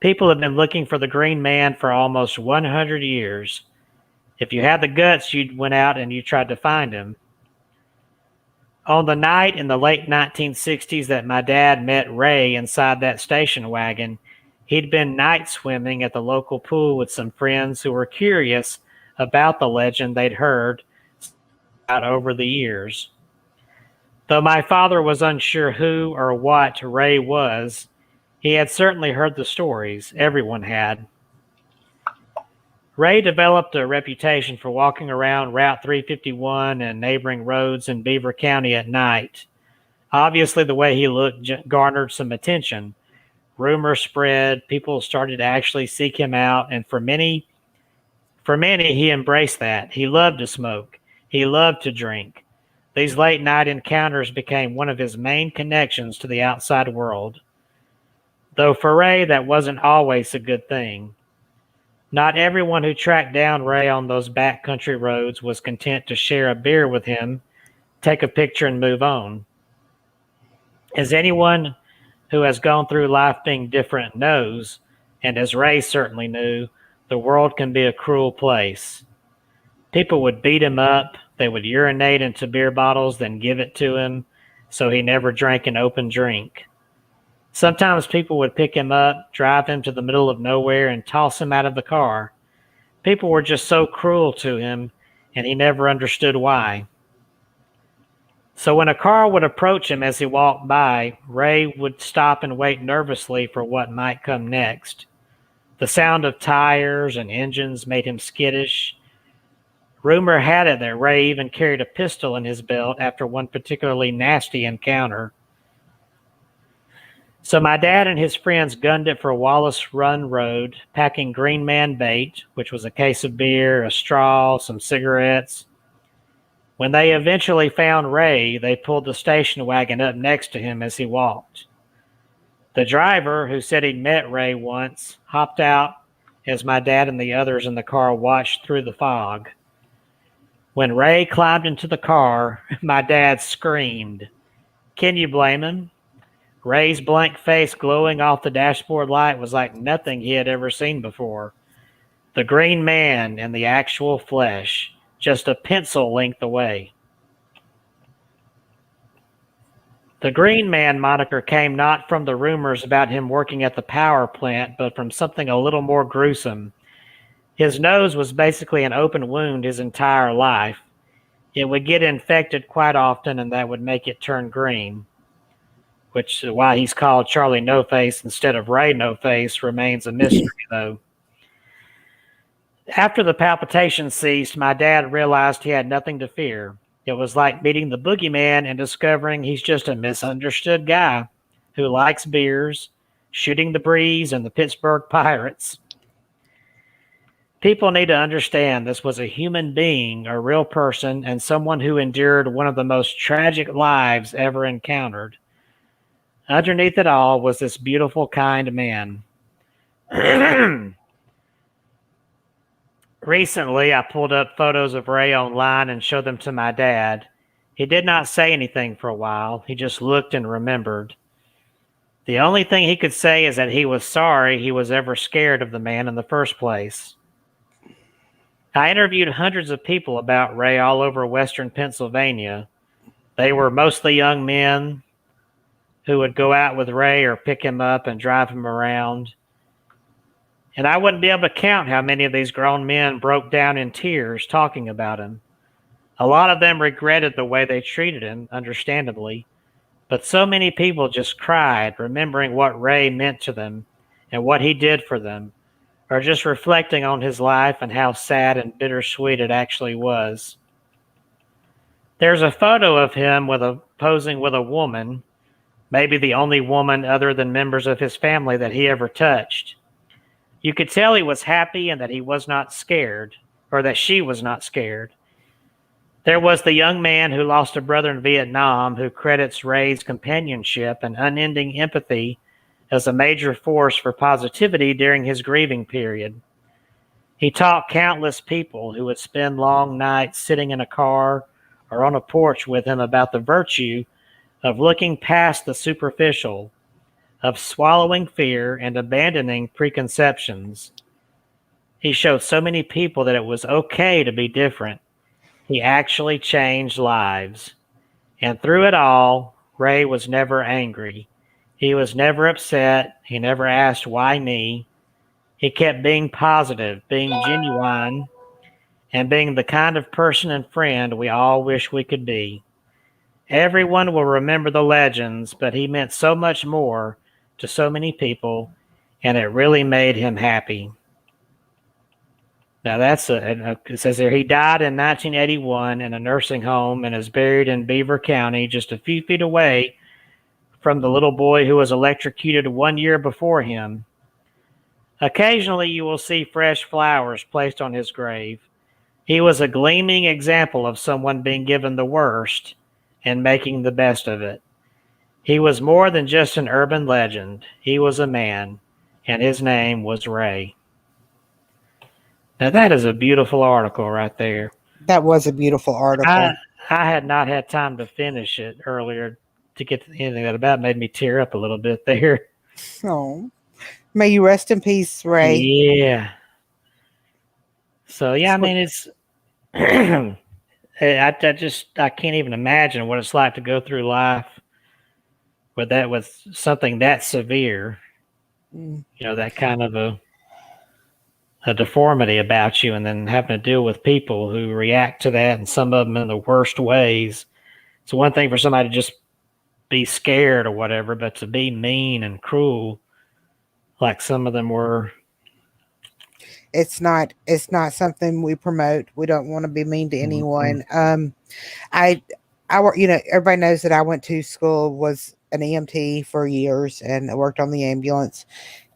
A: People have been looking for the Green Man for almost 100 years. If you had the guts, you went out and you tried to find him. On the night in the late 1960s that my dad met Ray inside that station wagon, he'd been night swimming at the local pool with some friends who were curious about the legend they'd heard about over the years. Though my father was unsure who or what Ray was, he had certainly heard the stories. Everyone had. Ray developed a reputation for walking around Route 351 and neighboring roads in Beaver County at night. Obviously, the way he looked garnered some attention. Rumors spread, people started to actually seek him out, and for many, he embraced that. He loved to smoke. He loved to drink. These late night encounters became one of his main connections to the outside world. Though for Ray, that wasn't always a good thing. Not everyone who tracked down Ray on those backcountry roads was content to share a beer with him, take a picture, and move on. As anyone who has gone through life being different knows, and as Ray certainly knew, the world can be a cruel place. People would beat him up, they would urinate into beer bottles, then give it to him, so he never drank an open drink. Sometimes people would pick him up, drive him to the middle of nowhere, and toss him out of the car. People were just so cruel to him, and he never understood why. So when a car would approach him as he walked by, Ray would stop and wait nervously for what might come next. The sound of tires and engines made him skittish. Rumor had it that Ray even carried a pistol in his belt after one particularly nasty encounter. So my dad and his friends gunned it for Wallace Run Road, packing Green Man bait, which was a case of beer, a straw, some cigarettes. When they eventually found Ray, they pulled the station wagon up next to him as he walked. The driver, who said he'd met Ray once, hopped out as my dad and the others in the car watched through the fog. When Ray climbed into the car, my dad screamed. Can you blame him? Ray's blank face glowing off the dashboard light was like nothing he had ever seen before. The Green Man in the actual flesh, just a pencil length away. The Green Man moniker came not from the rumors about him working at the power plant, but from something a little more gruesome. His nose was basically an open wound his entire life. It would get infected quite often, and that would make it turn green. Which is why he's called Charlie No Face instead of Ray No Face remains a mystery, though. After the palpitations ceased, my dad realized he had nothing to fear. It was like meeting the boogeyman and discovering he's just a misunderstood guy who likes beers, shooting the breeze, and the Pittsburgh Pirates. People need to understand this was a human being, a real person, and someone who endured one of the most tragic lives ever encountered. Underneath it all was this beautiful, kind man. Recently, I pulled up photos of Ray online and showed them to my dad. He did not say anything for a while. He just looked and remembered. The only thing he could say is that he was sorry he was ever scared of the man in the first place. I interviewed hundreds of people about Ray all over western Pennsylvania. They were mostly young men who would go out with Ray or pick him up and drive him around. And I wouldn't be able to count how many of these grown men broke down in tears talking about him. A lot of them regretted the way they treated him, understandably, but so many people just cried, remembering what Ray meant to them and what he did for them, or just reflecting on his life and how sad and bittersweet it actually was. There's a photo of him posing with a woman, maybe the only woman other than members of his family that he ever touched. You could tell he was happy and that he was not scared, or that she was not scared. There was the young man who lost a brother in Vietnam who credits Ray's companionship and unending empathy as a major force for positivity during his grieving period. He taught countless people who would spend long nights sitting in a car or on a porch with him about the virtue of looking past the superficial, of swallowing fear and abandoning preconceptions. He showed so many people that it was okay to be different. He actually changed lives. And through it all, Ray was never angry. He was never upset. He never asked, why me? He kept being positive, being genuine, and being the kind of person and friend we all wish we could be. Everyone will remember the legends, but he meant so much more to so many people, and it really made him happy. Now it says there he died in 1981 in a nursing home and is buried in Beaver County, just a few feet away from the little boy who was electrocuted 1 year before him. Occasionally you will see fresh flowers placed on his grave. He was a gleaming example of someone being given the worst and making the best of it. He was more than just an urban legend. He was a man, and his name was Ray. Now that is a beautiful article right there.
B: That was a beautiful article.
A: I had not had time to finish it earlier to get to the ending. That about made me tear up a little bit there.
B: Oh, may you rest in peace, Ray.
A: Yeah. So yeah, I mean it's I can't even imagine what it's like to go through life with something that severe. You know, that kind of a deformity about you, and then having to deal with people who react to that, and some of them in the worst ways. It's one thing for somebody to just be scared or whatever, but to be mean and cruel like some of them were.
B: It's not something we promote. We don't want to be mean to anyone. I everybody knows that I went to school, was an EMT for years, and I worked on the ambulance,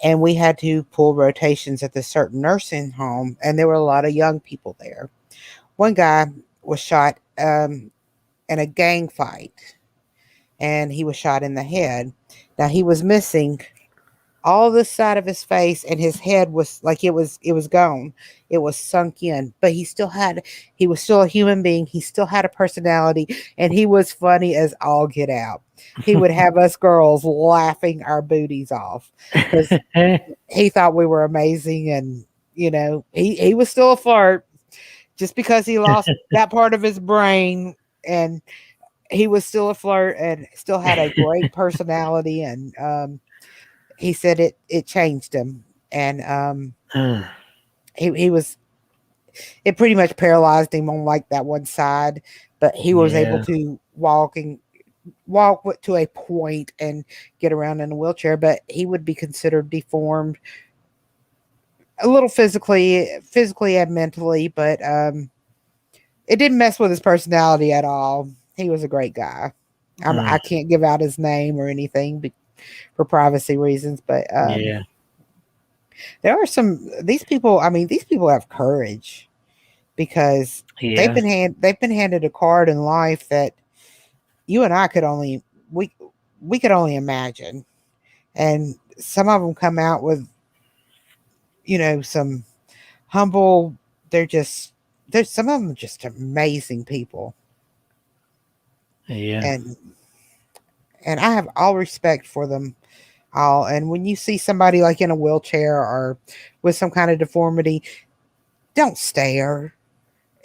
B: and we had to pull rotations at this certain nursing home, and there were a lot of young people there. One guy was shot in a gang fight, and he was shot in the head. Now he was missing all this side of his face, and his head was like it was gone. It was sunk in, but he was still a human being. He still had a personality, and he was funny as all get out. He would have us girls laughing our booties off because he thought we were amazing. And he was still a flirt, just because he lost that part of his brain, and he was still a flirt and still had a great personality. And he said it changed him, and he was, it pretty much paralyzed him on like that one side, but he was able to walk to a point and get around in a wheelchair. But he would be considered deformed a little physically and mentally, but it didn't mess with his personality at all. He was a great guy. I can't give out his name or anything for privacy reasons, but There are some these people. I mean, these people have courage because
A: Yeah,
B: they've been handed a card in life that you and I could only we we could only imagine. And some of them come out with some humble. They're just there's some of them are just amazing people,
A: yeah,
B: and I have all respect for them all. And when you see somebody like in a wheelchair or with some kind of deformity, don't stare,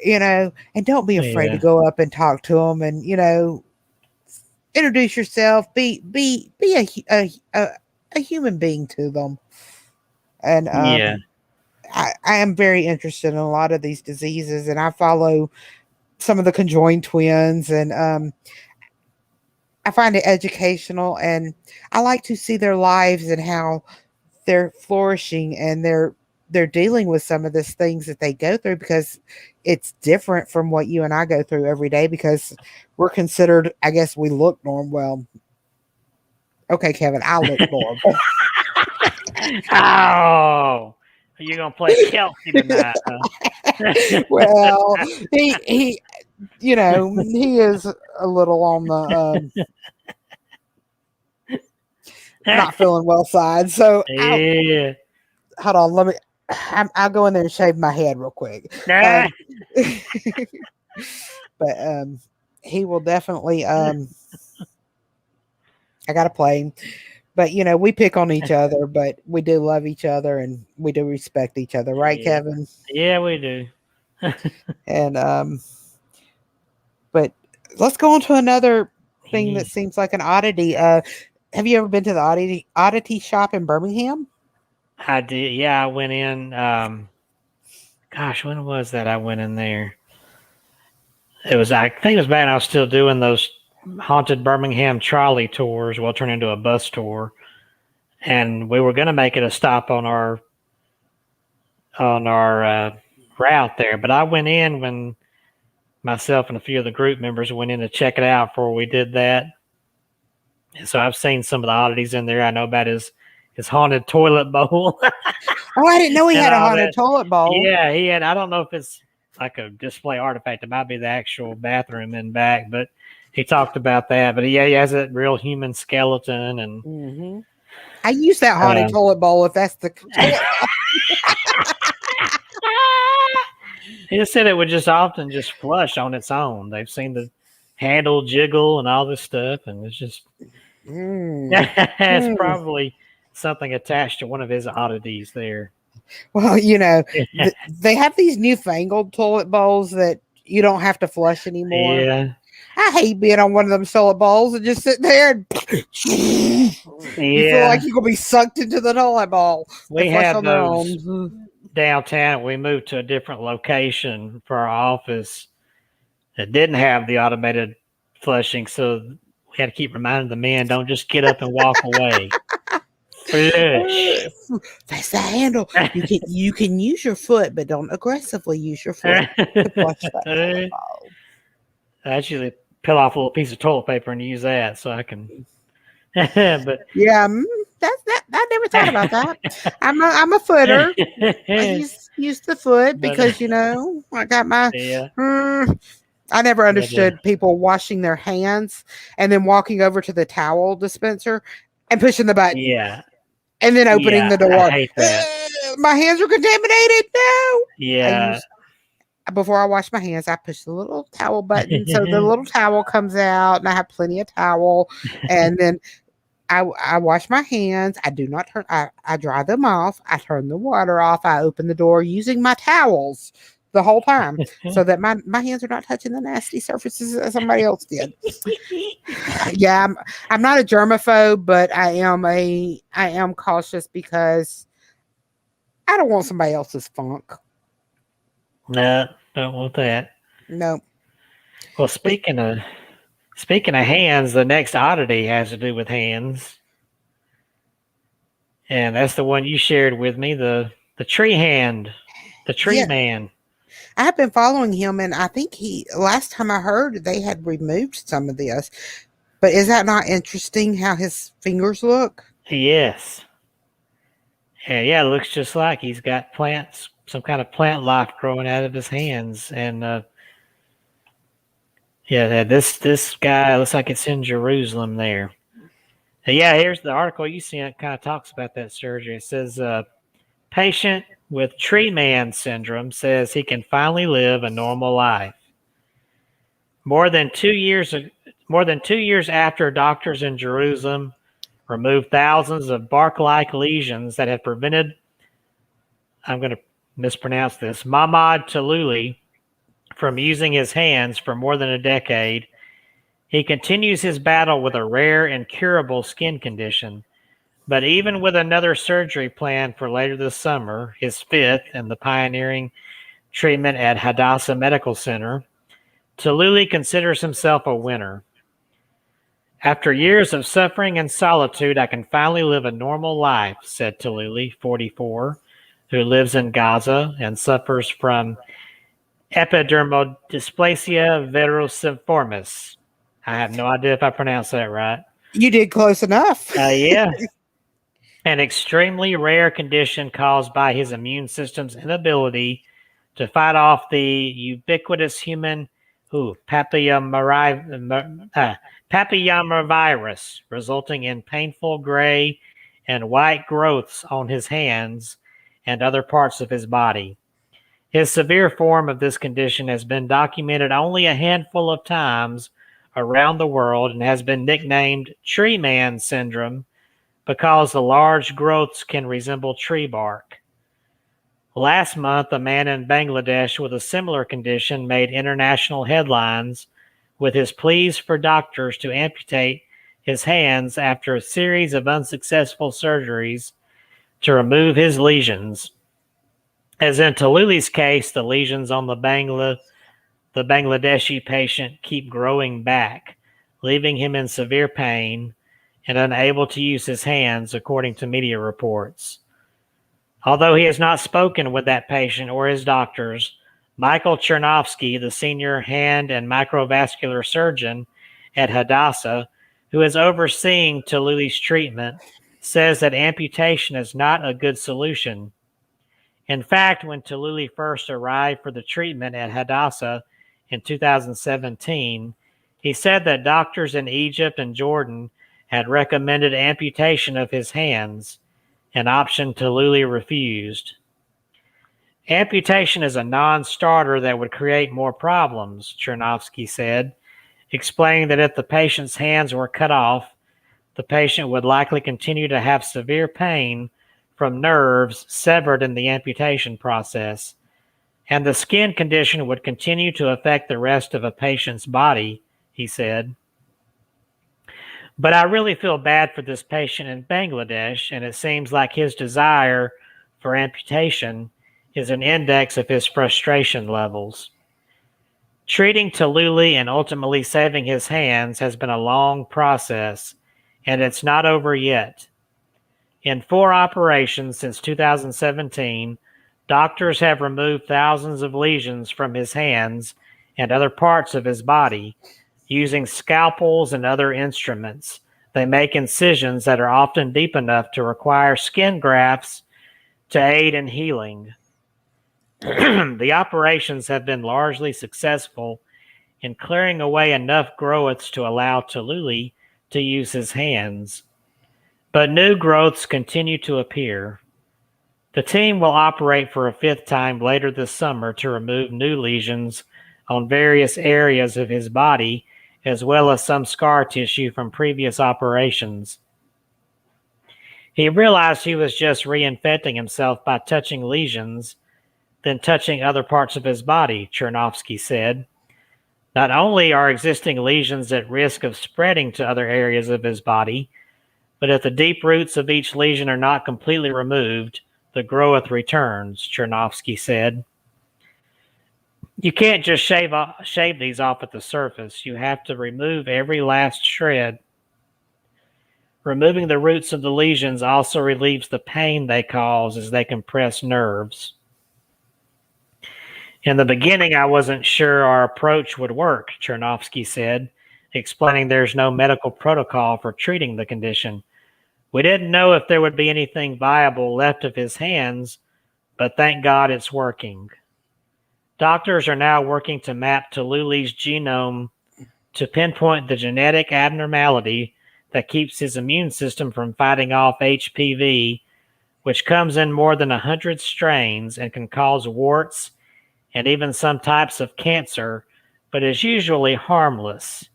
B: and don't be afraid to
A: yeah,
B: go up and talk to them, and introduce yourself. Be a human being to them, and
A: yeah,
B: I am very interested in a lot of these diseases, and I follow some of the conjoined twins, and I find it educational, and I like to see their lives and how they're flourishing, and they're dealing with some of these things that they go through, because it's different from what you and I go through every day, because we're considered, I guess, we look normal. Well, okay, Kevin, I look normal.
A: Oh, you're gonna play Kelsey tonight, huh?
B: Well, he he is a little on the not feeling well side. So I'll
A: Yeah.
B: hold on. I'll go in there and shave my head real quick.
A: Nah.
B: Um, but he will definitely. I gotta play him. But we pick on each other, but we do love each other and we do respect each other, right,
A: Yeah.
B: Kevin?
A: Yeah, we do.
B: And but let's go on to another thing
A: Yeah,
B: that seems like an oddity. Have you ever been to the oddity shop in Birmingham?
A: I did. Yeah, I went in. Gosh, when was that? I went in there. It was. I think it was back. When I was still doing those haunted Birmingham trolley tours. Well, turned into a bus tour, and we were going to make it a stop on our route there. But I went in when myself and a few of the group members went in to check it out before we did that. And so I've seen some of the oddities in there. I know about his haunted toilet bowl
B: Oh, I didn't know he
A: and
B: had a
A: all
B: haunted
A: that.
B: toilet bowl.
A: Yeah, he had. I don't know if it's like a display artifact. It might be the actual bathroom in back, but he talked about that. But yeah, he has that real human skeleton and.
B: Hmm. I use that haunted
A: Uh,
B: toilet bowl if that's the toilet.
A: he just said it would just often just flush on its own. They've seen the handle jiggle and all this stuff, and it's just
B: Mm.
A: it's
B: Mm.
A: probably something attached to one of his oddities there.
B: Well, they have these newfangled toilet bowls that you don't have to flush anymore.
A: Yeah,
B: I hate being on one of them toilet bowls and just sitting there and you feel
A: yeah.
B: like you're gonna be sucked into the toilet bowl. They
A: We
B: flush
A: had
B: on their
A: those
B: own.
A: downtown. We moved to a different location for our office that didn't have the automated flushing, so we had to keep reminding the men, don't just get up and walk away. Flush.
B: That's the handle. You can use your foot, but don't aggressively use your foot to flush that toilet
A: I
B: bowl.
A: actually peel off a little piece of toilet paper and use that so I can. But
B: Yeah, that's that. I never thought about that. I'm a footer. I use the foot
A: but
B: because I got my.
A: yeah,
B: Mm, I never
A: but
B: understood people washing their hands and then walking over to the towel dispenser and pushing the button
A: yeah,
B: and then opening
A: yeah.
B: the
A: I
B: door.
A: hate that.
B: My hands are contaminated. No, I
A: Yeah,
B: use before I wash my hands. I push the little towel button so the little towel comes out, and I have plenty of towel. And then I wash my hands. I do not turn. I dry them off. I turn the water off. I open the door using my towels the whole time so that my hands are not touching the nasty surfaces that somebody else did. Yeah, I'm not a germaphobe, but I am cautious because I don't want somebody else's funk.
A: no, don't want that.
B: No.
A: Well,
B: But
A: speaking of hands, the next oddity has to do with hands, and that's the one you shared with me the tree hand, the tree
B: yeah,
A: man.
B: I have been following him, and I think last time I heard they had removed some of this. But is that not interesting how his fingers look?
A: Yes, Yeah, it looks just like he's got plants, some kind of plant life growing out of his hands. And yeah, this guy looks like it's in Jerusalem there. Yeah, here's the article you sent. Kind of talks about that surgery. It says patient with tree man syndrome says he can finally live a normal life. More than 2 years after doctors in Jerusalem removed thousands of bark-like lesions that had prevented, I'm going to mispronounce this, Mahmoud Taluli from using his hands for more than a decade, he continues his battle with a rare and curable skin condition. But even with another surgery planned for later this summer, his fifth in the pioneering treatment at Hadassah Medical Center, Taluli considers himself a winner. After years of suffering and solitude, I can finally live a normal life, said Taluli, 44, who lives in Gaza and suffers from epidermodysplasia verruciformis. I have no idea if I pronounced that right.
B: You did close enough.
A: Yeah. An extremely rare condition caused by his immune system's inability to fight off the ubiquitous human papillomavirus, resulting in painful gray and white growths on his hands and other parts of his body. His severe form of this condition has been documented only a handful of times around the world and has been nicknamed tree man syndrome because the large growths can resemble tree bark. Last month, a man in Bangladesh with a similar condition made international headlines with his pleas for doctors to amputate his hands after a series of unsuccessful surgeries to remove his lesions. As in Taluli's case, the lesions on the Bangladeshi patient keep growing back, leaving him in severe pain and unable to use his hands, according to media reports. Although he has not spoken with that patient or his doctors, Michael Chernovsky, the senior hand and microvascular surgeon at Hadassah, who is overseeing Taluli's treatment, says that amputation is not a good solution. In fact, when Taluli first arrived for the treatment at Hadassah in 2017, he said that doctors in Egypt and Jordan had recommended amputation of his hands, an option Taluli refused. Amputation is a non-starter that would create more problems, Chernovsky said, explaining that if the patient's hands were cut off, the patient would likely continue to have severe pain from nerves severed in the amputation process, and the skin condition would continue to affect the rest of a patient's body, he said. But I really feel bad for this patient in Bangladesh, and it seems like his desire for amputation is an index of his frustration levels. Treating Taluli and ultimately saving his hands has been a long process, and it's not over yet. In 4 operations since 2017, doctors have removed thousands of lesions from his hands and other parts of his body using scalpels and other instruments. They make incisions that are often deep enough to require skin grafts to aid in healing. The operations have been largely successful in clearing away enough growths to allow Taluli to use his hands. But new growths continue to appear. The team will operate for a 5th time later this summer to remove new lesions on various areas of his body, as well as some scar tissue from previous operations. He realized he was just reinfecting himself by touching lesions, then touching other parts of his body, Chernovsky said. Not only are existing lesions at risk of spreading to other areas of his body, but if the deep roots of each lesion are not completely removed, the growth returns, Chernovsky said. You can't just shave these off at the surface. You have to remove every last shred. Removing the roots of the lesions also relieves the pain they cause as they compress nerves. In the beginning, I wasn't sure our approach would work, Chernovsky said, explaining there's no medical protocol for treating the condition. We didn't know if there would be anything viable left of his hands, but thank God it's working. Doctors are now working to map Tululi's genome to pinpoint the genetic abnormality that keeps his immune system from fighting off HPV, which comes in more than 100 strains and can cause warts and even some types of cancer, but is usually harmless.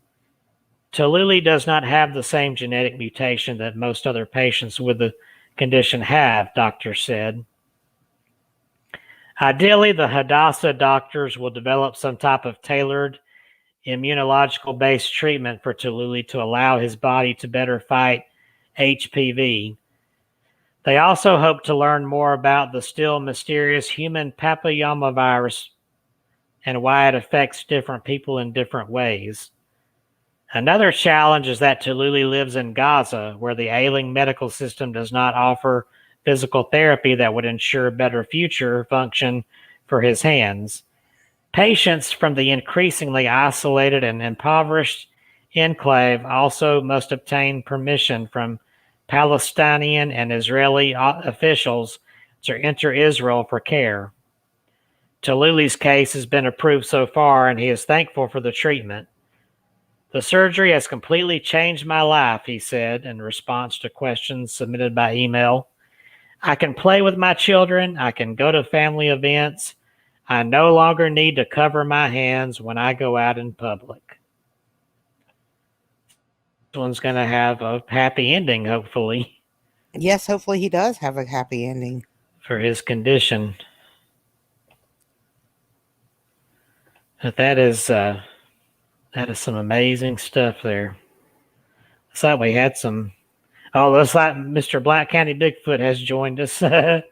A: Tululi does not have the same genetic mutation that most other patients with the condition have, doctors said. Ideally, the Hadassah doctors will develop some type of tailored immunological based treatment for Tululi to allow his body to better fight HPV. They also hope to learn more about the still mysterious human papillomavirus and why it affects different people in different ways. Another challenge is that Tululi lives in Gaza, where the ailing medical system does not offer physical therapy that would ensure better future function for his hands. Patients from the increasingly isolated and impoverished enclave also must obtain permission from Palestinian and Israeli officials to enter Israel for care. Tululi's case has been approved so far, and he is thankful for the treatment. The surgery has completely changed my life, he said in response to questions submitted by email. I can play with my children. I can go to family events. I no longer need to cover my hands when I go out in public. This one's going to have a happy ending, hopefully.
B: Yes, hopefully he does have a happy ending
A: for his condition. But that is some amazing stuff there. Looks like we had some. Oh, looks like Mr. Black County Bigfoot has joined us. Hello,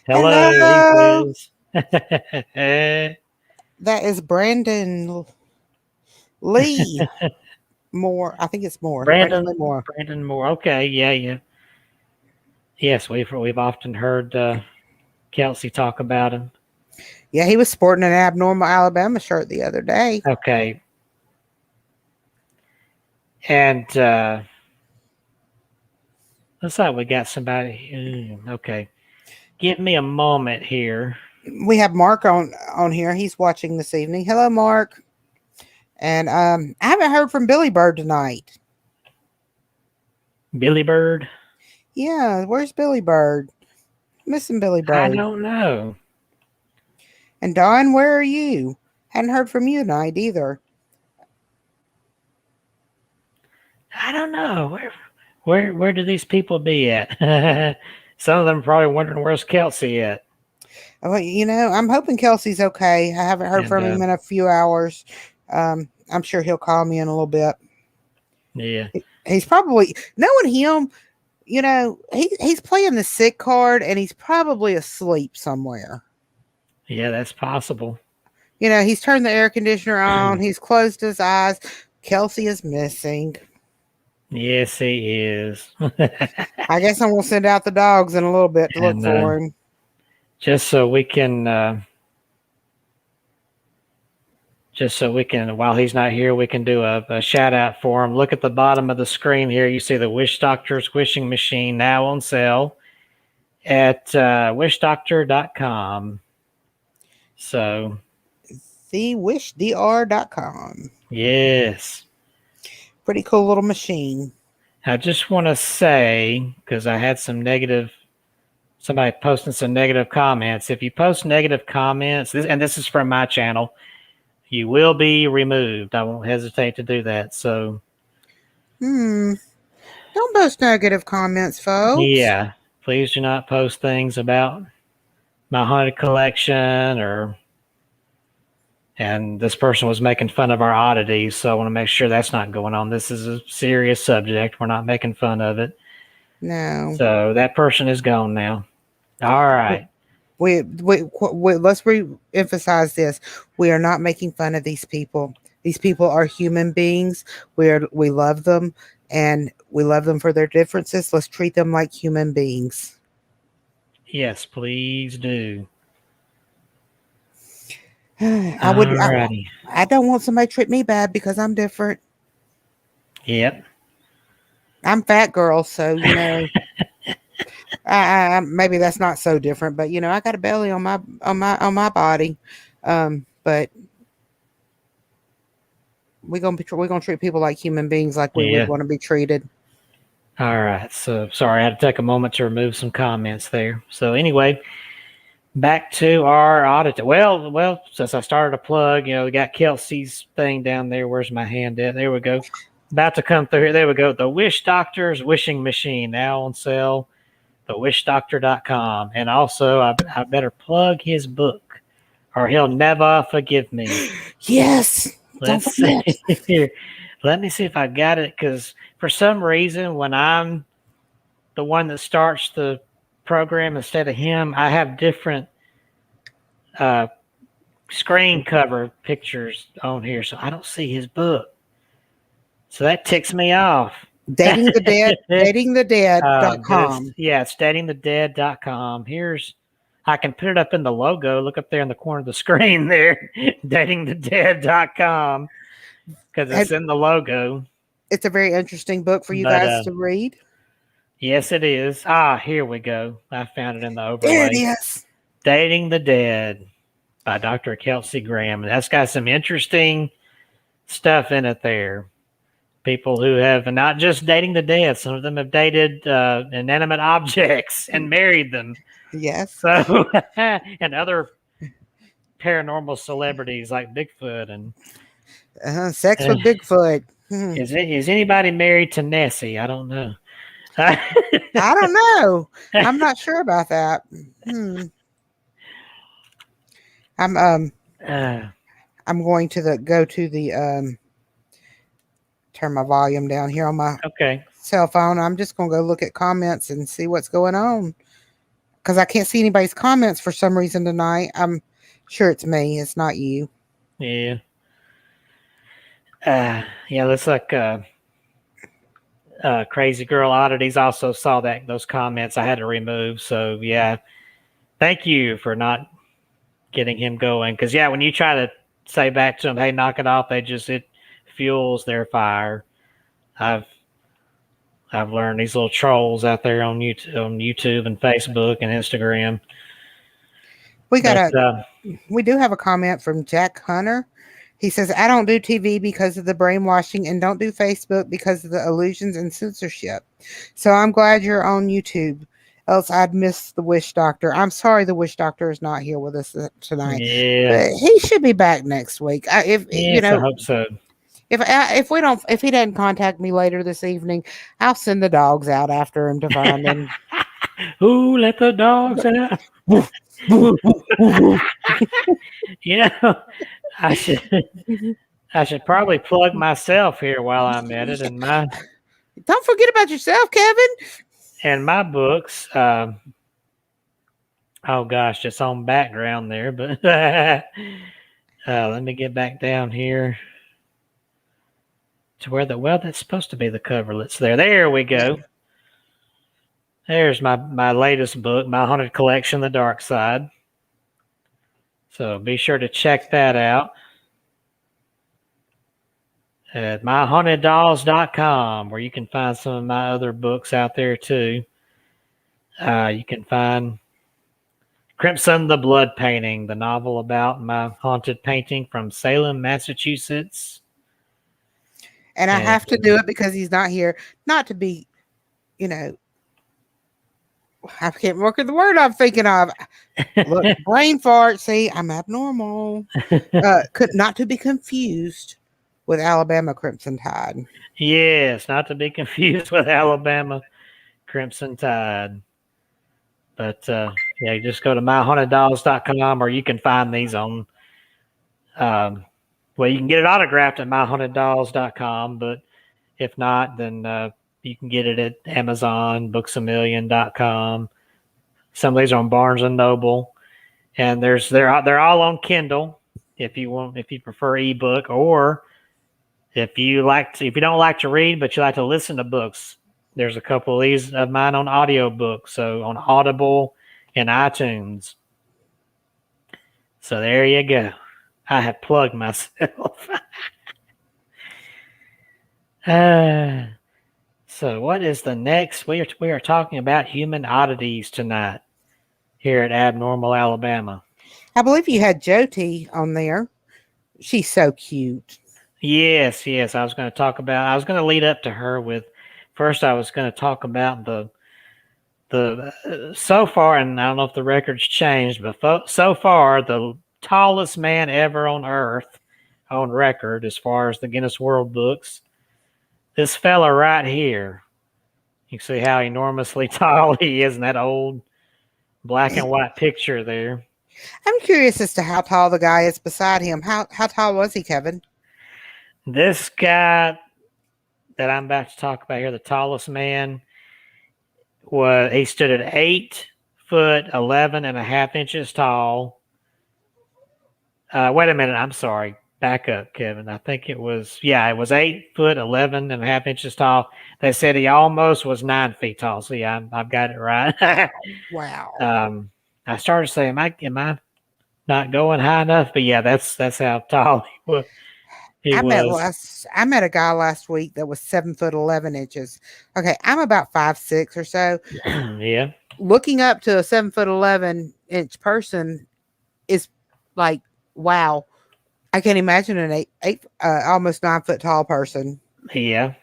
B: Hello!
A: That
B: is Brandon Lee Moore. I think it's Moore.
A: Brandon
B: Lee Moore.
A: Brandon Moore. Okay, yeah. Yes, we've often heard Kelsey talk about him.
B: Yeah, he was sporting an Abnormal Alabama shirt the other day.
A: Okay. And looks like we got somebody. Okay. Give me a moment here.
B: We have Mark on here. He's watching this evening. Hello, Mark. And I haven't heard from Billy Bird tonight.
A: Billy Bird?
B: Yeah, where's Billy Bird? Missing Billy Bird.
A: I don't know.
B: And Don, where are you? Hadn't heard from you tonight either.
A: I don't know. Where do these people be at? Some of them are probably wondering where's Kelsey at.
B: Well, I'm hoping Kelsey's okay. I haven't heard from him in a few hours. I'm sure he'll call me in a little bit.
A: Yeah.
B: He's probably, knowing him, he's playing the sick card and he's probably asleep somewhere.
A: Yeah, that's possible.
B: He's turned the air conditioner on. He's closed his eyes. Kelsey is missing.
A: Yes, he is.
B: I guess I'm going to send out the dogs in a little bit to look for him.
A: Just so we can, while he's not here, we can do a shout out for him. Look at the bottom of the screen here. You see the Wish Doctor's wishing machine now on sale at wishdoctor.com. So,
B: thewishdr.com.
A: Yes.
B: Pretty cool little machine.
A: I just want to say, because I had somebody posting some negative comments. If you post negative comments, and this is from my channel, you will be removed. I won't hesitate to do that. So,
B: don't post negative comments, folks.
A: Yeah, please do not post things about my haunted collection and this person was making fun of our oddities, so I want to make sure that's not going on. This is a serious subject. We're not making fun of it.
B: No.
A: So that person is gone now. All right.
B: Let's re-emphasize this. We are not making fun of these people. These people are human beings. We love them, and we love them for their differences. Let's treat them like human beings.
A: Yes, please do.
B: I don't want somebody to treat me bad because I'm different.
A: Yep.
B: I'm fat girl, so Maybe that's not so different, but I got a belly on my body. But we're gonna treat people like human beings, like we would
A: Yeah.
B: want to be treated.
A: All right. So sorry, I had to take a moment to remove some comments there. So anyway, back to our audit. Well, since I started a plug, we got Kelsey's thing down there. Where's my hand at? There we go. About to come through here. There we go. The Wish Doctor's Wishing Machine now on sale. TheWishDoctor.com. And also, I better plug his book, or he'll never forgive me.
B: Yes, don't
A: Let's see
B: forget.
A: here. Let me see if I got it, because for some reason, when I'm the one that starts the program instead of him, I have different uh, screen cover pictures on here, so I don't see his book. So that ticks me off.
B: Dating the Dead,
A: But
B: datingthedead.com.
A: it's datingthedead.com. I can put it up in the logo. Look up there in the corner of the screen there, datingthedead.com, because it's in the logo.
B: It's a very interesting book for you
A: But
B: guys to read.
A: yes, it is. Here we go. I found it in the
B: There it
A: overlay.
B: is.
A: Dating the Dead by Dr. Kelsey Graham. And that's got some interesting stuff in it there. People who have not just dating the dead, some of them have dated inanimate objects and married them.
B: Yes.
A: So, and other paranormal celebrities like Bigfoot. And
B: Sex with Bigfoot.
A: is anybody married to Nessie? I don't know.
B: I don't know. I'm not sure about that. I'm I'm going to go to the turn my volume down here on my cell phone. I'm just gonna go look at comments and see what's going on, because I can't see anybody's comments for some reason tonight. I'm sure it's me. It's not you.
A: Yeah. Looks like Crazy Girl Oddities also saw those comments I had to remove. So yeah, thank you for not getting him going. Because when you try to say back to them, "Hey, knock it off," it fuels their fire. I've learned these little trolls out there on YouTube and Facebook and Instagram.
B: We do have a comment from Jack Hunter. He says, "I don't do TV because of the brainwashing and don't do Facebook because of the illusions and censorship. So I'm glad you're on YouTube. Else I'd miss the Wish Doctor. I'm sorry the Wish Doctor is not here with us tonight.
A: Yeah.
B: But he should be back next week.
A: I hope so.
B: If he doesn't contact me later this evening, I'll send the dogs out after him to find him."
A: Who let the dogs out? I should probably plug myself here while I'm at it. And
B: don't forget about yourself, Kevin.
A: And my books. Oh gosh, just on background there, but let me get back down here to where that's supposed to be the coverlets there. There we go. There's my latest book, My Haunted Collection, The Dark Side. So be sure to check that out at myhauntedDolls.com, where you can find some of my other books out there too. You can find Crimson the Blood Painting, the novel about my haunted painting from Salem, Massachusetts.
B: And I have to do it because he's not here. Not to be, I can't work at the word I'm thinking of. Look, brain fart. See, I'm abnormal. Not to be confused with Alabama Crimson Tide.
A: Yes, not to be confused with Alabama Crimson Tide. But just go to myhauntedDolls.com, or you can find these on. You can get it autographed at myhauntedDolls.com, but if not, then you can get it at Amazon, booksamillion.com. Some of these are on Barnes and Noble, and they're all on Kindle if you prefer ebook, or if you don't like to read but you like to listen to books. There's a couple of these of mine on audiobook, so on Audible and iTunes. So there you go. I have plugged myself. So, what is the next? We are talking about human oddities tonight here at Abnormal Alabama.
B: I believe you had Jody on there. She's so cute.
A: Yes, yes. I was going to lead up to her with. First, I was going to talk about the so far, and I don't know if the record's changed, but so far the tallest man ever on Earth on record, as far as the Guinness World Books. This fella right here. You can see how enormously tall he is in that old black and white picture there.
B: I'm curious as to how tall the guy is beside him. How tall was he, Kevin?
A: This guy that I'm about to talk about here, the tallest man, he stood at 8 foot 11.5 inches tall. Wait a minute, I'm sorry. Back up, Kevin. I think it was 8 foot 11.5 inches tall. They said he almost was 9 feet tall. So yeah, I've got it right.
B: Wow.
A: I started saying, am I not going high enough? But yeah, that's how tall he was.
B: I met a guy last week that was 7 foot 11 inches. Okay, I'm about 5'6" or so.
A: Yeah.
B: Looking up to a 7 foot 11 inch person is like, wow. I can't imagine an almost 9 foot tall person.
A: Yeah.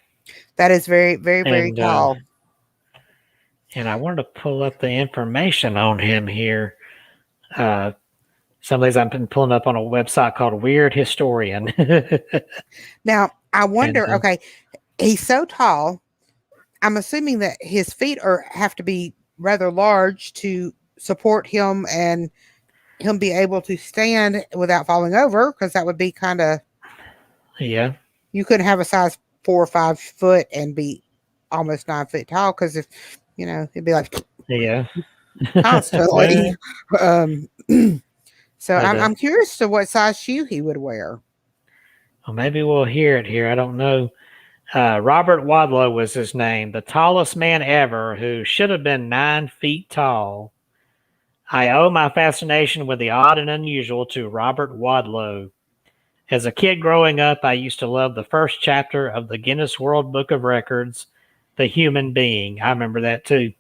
B: That is very, very, very
A: And
B: tall.
A: and I wanted to pull up the information on him here. Some of these I've been pulling up on a website called Weird Historian.
B: Now, I wonder,
A: And,
B: okay, he's so tall. I'm assuming that his feet have to be rather large to support him and him be able to stand without falling over, because that would be kind of,
A: yeah.
B: you couldn't have a size 4 or 5 foot and be almost 9 feet tall, because if it'd be like
A: Yeah.
B: constantly. um, so
A: But
B: I'm curious to what size shoe he would wear.
A: well, maybe we'll hear it here. I don't know. Robert Wadlow was his name, the tallest man ever, who should have been 9 feet tall. I owe my fascination with the odd and unusual to Robert Wadlow. As a kid growing up, I used to love the first chapter of the Guinness World Book of Records, The Human Being. I remember that too.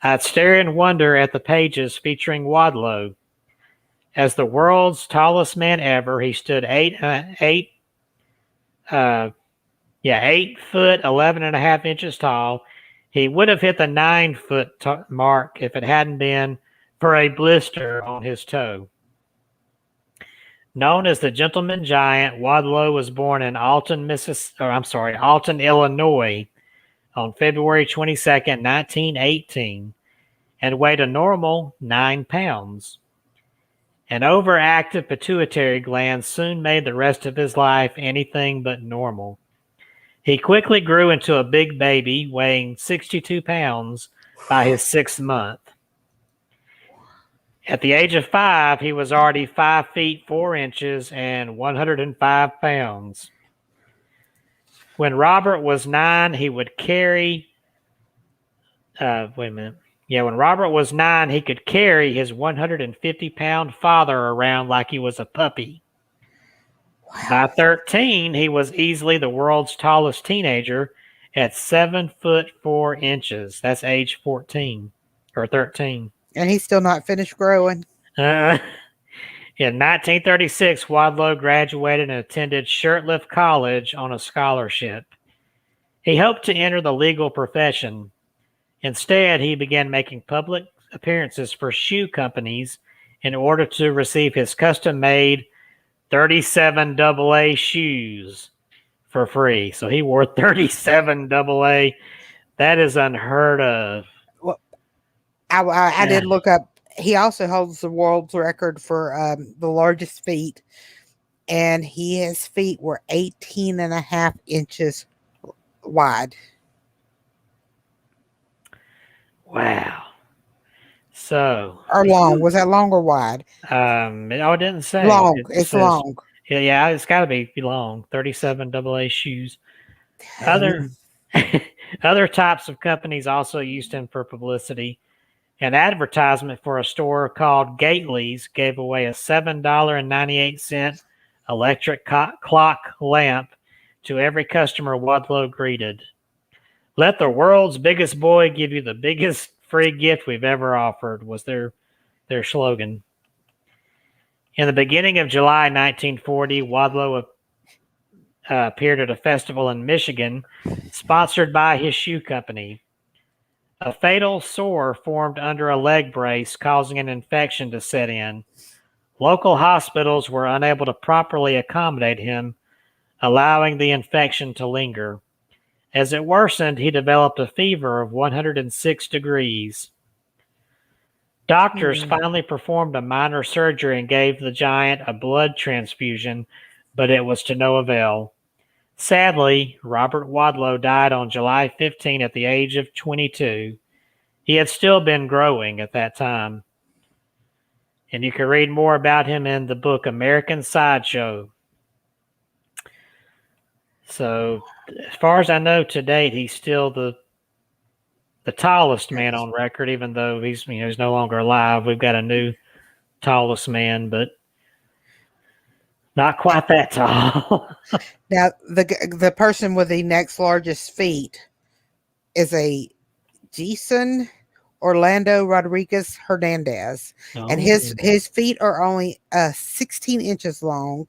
A: I'd stare in wonder at the pages featuring Wadlow. As the world's tallest man ever, he stood 8 foot 11.5 inches tall. He would have hit the 9 foot mark if it hadn't been for a blister on his toe. Known as the Gentleman Giant, Wadlow was born in Alton, Illinois, on February 22nd, 1918, and weighed a normal 9 pounds. An overactive pituitary gland soon made the rest of his life anything but normal. He quickly grew into a big baby, weighing 62 pounds by his 6th month. At the age of 5, he was already 5 feet 4 inches and 105 pounds. When Robert was 9, he would carry. When Robert was 9, he could carry his 150-pound father around like he was a puppy.
B: Wow.
A: By 13, he was easily the world's tallest teenager at 7 foot 4 inches. That's age 14 or 13.
B: And he's still not finished growing.
A: In 1936, Wadlow graduated and attended Shirtlift College on a scholarship. He hoped to enter the legal profession. Instead, he began making public appearances for shoe companies in order to receive his custom-made 37 AA shoes for free. So he wore 37 AA. That is unheard of.
B: Well, I did look up. He also holds the world's record for the largest feet, and his feet were 18.5 inches wide.
A: Wow. So,
B: Or long. Was that long or wide?
A: it didn't say.
B: Long.
A: It says,
B: long.
A: Yeah, it's got to be long. 37 AA shoes. Other types of companies also used him for publicity. An advertisement for a store called Gately's gave away a $7.98 electric clock lamp to every customer Wadlow greeted. Let the world's biggest boy give you the biggest free gift we've ever offered was their slogan. In the beginning of July 1940, Wadlow appeared at a festival in Michigan, sponsored by his shoe company. A fatal sore formed under a leg brace, causing an infection to set in. Local hospitals were unable to properly accommodate him, allowing the infection to linger. As it worsened, he developed a fever of 106 degrees. Doctors finally performed a minor surgery and gave the giant a blood transfusion, but it was to no avail. Sadly, Robert Wadlow died on July 15 at the age of 22. He had still been growing at that time. And you can read more about him in the book American Sideshow. So, as far as I know to date, he's still the tallest man on record, even though he's no longer alive. We've got a new tallest man, but not quite that tall.
B: Now, the person with the next largest feet is a Jason Orlando Rodriguez Hernandez, and his feet are only 16 inches long,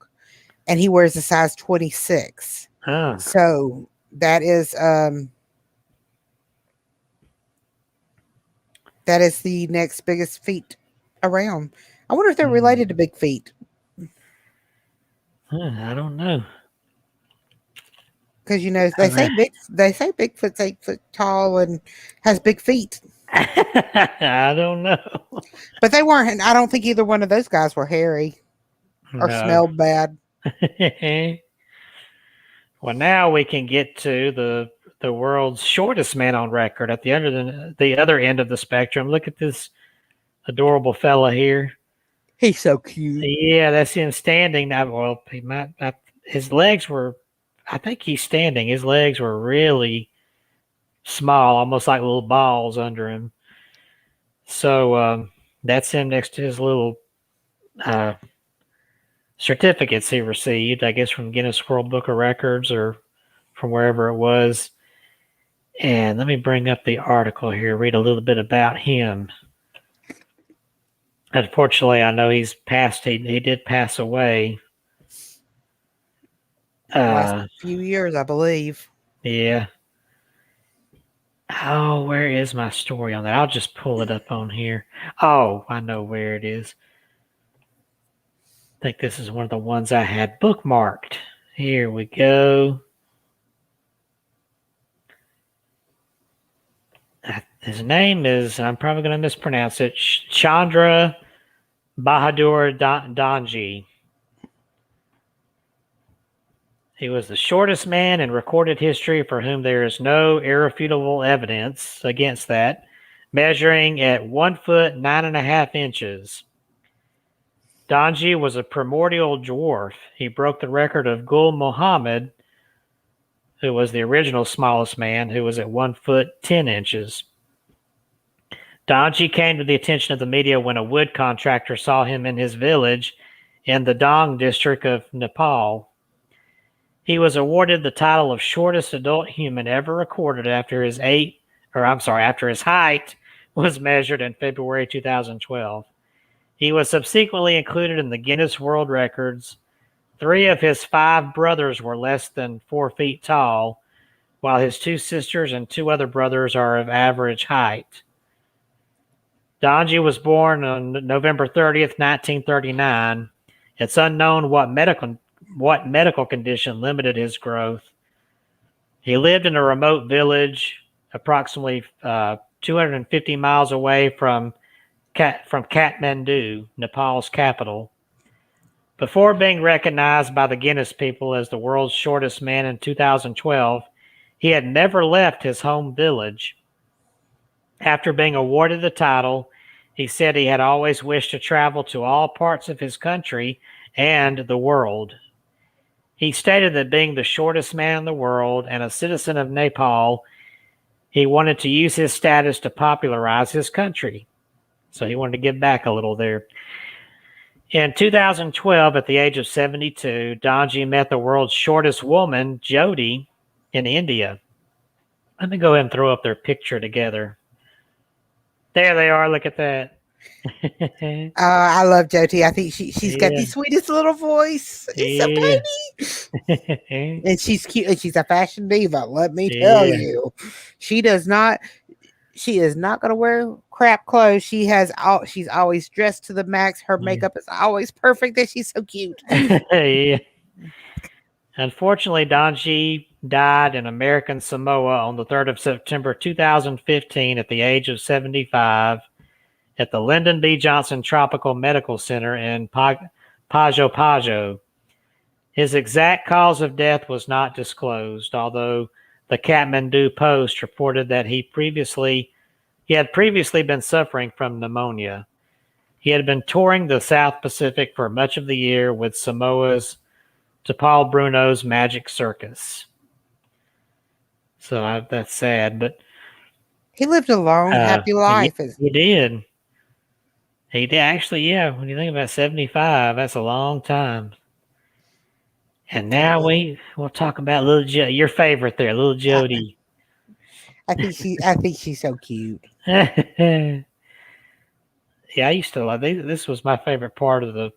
B: and he wears a size 26. So that is the next biggest feet around. I wonder if they're related to Big Feet.
A: I don't know.
B: Because they say Bigfoot's 8 foot tall and has big feet.
A: I don't know.
B: But they weren't. I don't think either one of those guys were hairy or smelled bad.
A: Well, now we can get to the world's shortest man on record at the other end of the spectrum. Look at this adorable fella here.
B: He's so cute.
A: Yeah, that's him standing. Well, his legs were. I think he's standing. His legs were really small, almost like little balls under him. So that's him next to his little certificates he received, I guess, from Guinness World Book of Records or from wherever it was. And let me bring up the article here, read a little bit about him. Unfortunately, I know he's passed. He did pass away.
B: Last few years, I believe.
A: Yeah. Oh, where is my story on that? I'll just pull it up on here. Oh, I know where it is. I think this is one of the ones I had bookmarked. Here we go. His name is, I'm probably going to mispronounce it, Chandra Bahadur Danji. He was the shortest man in recorded history for whom there is no irrefutable evidence against that, measuring at 1 foot 9.5 inches. Danji was a primordial dwarf. He broke the record of Gul Muhammad, who was the original smallest man, who was at 1 foot 10 inches. Danji came to the attention of the media when a wood contractor saw him in his village in the Dong district of Nepal. He was awarded the title of shortest adult human ever recorded after his height was measured in February 2012. He was subsequently included in the Guinness World Records. 3 of his 5 brothers were less than 4 feet tall, while his 2 sisters and 2 other brothers are of average height. Danji was born on November 30th, 1939. It's unknown what medical condition limited his growth. He lived in a remote village approximately 250 miles away from Kathmandu, Nepal's capital. Before being recognized by the Guinness people as the world's shortest man in 2012, he had never left his home village. After being awarded the title, he said he had always wished to travel to all parts of his country and the world. He stated that being the shortest man in the world and a citizen of Nepal, he wanted to use his status to popularize his country. So he wanted to give back a little there. In 2012, at the age of 72, Danji met the world's shortest woman, Jodi, in India. Let me go ahead and throw up their picture together. There they are. Look at that.
B: I love Jody. I think she's got the
A: Yeah.
B: sweetest little voice. It's so
A: Yeah.
B: tiny. And she's cute and she's a fashion diva. Let me tell
A: Yeah.
B: you. She does not she is not gonna wear crap clothes. She's always dressed to the max. Her
A: Yeah.
B: makeup is always perfect and she's so cute.
A: Yeah. Unfortunately, Donji died in American Samoa on the 3rd of September 2015 at the age of 75 at the Lyndon B. Johnson Tropical Medical Center in Pajo Pajo. His exact cause of death was not disclosed, although the Kathmandu Post reported that he had previously been suffering from pneumonia. He had been touring the South Pacific for much of the year with Samoa's to Paul Bruno's Magic Circus. So that's sad, but
B: He lived a long, happy
A: he,
B: life.
A: he did. He did actually, yeah. When you think about 75, that's a long time. And now we'll talk about little your favorite there, little Jody.
B: I think she's so cute.
A: Yeah, I used to like this. Was my favorite part of the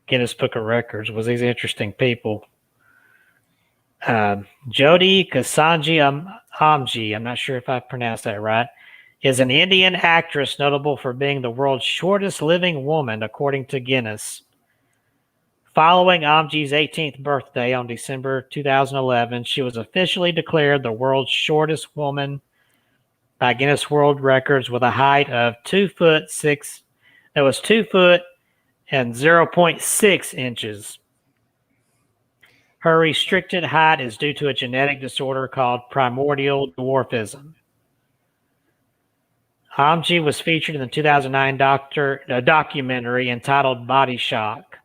A: Guinness Book of Records was these interesting people. Jodi Kasanji Amji, I'm not sure if I pronounced that right, is an Indian actress notable for being the world's shortest living woman, according to Guinness. Following Amji's 18th birthday on December 2011, she was officially declared the world's shortest woman by Guinness World Records with a height of 2 foot 6. That was 2 foot and 0.6 inches. Her restricted height is due to a genetic disorder called primordial dwarfism. Amji was featured in the 2009 documentary entitled Body Shock.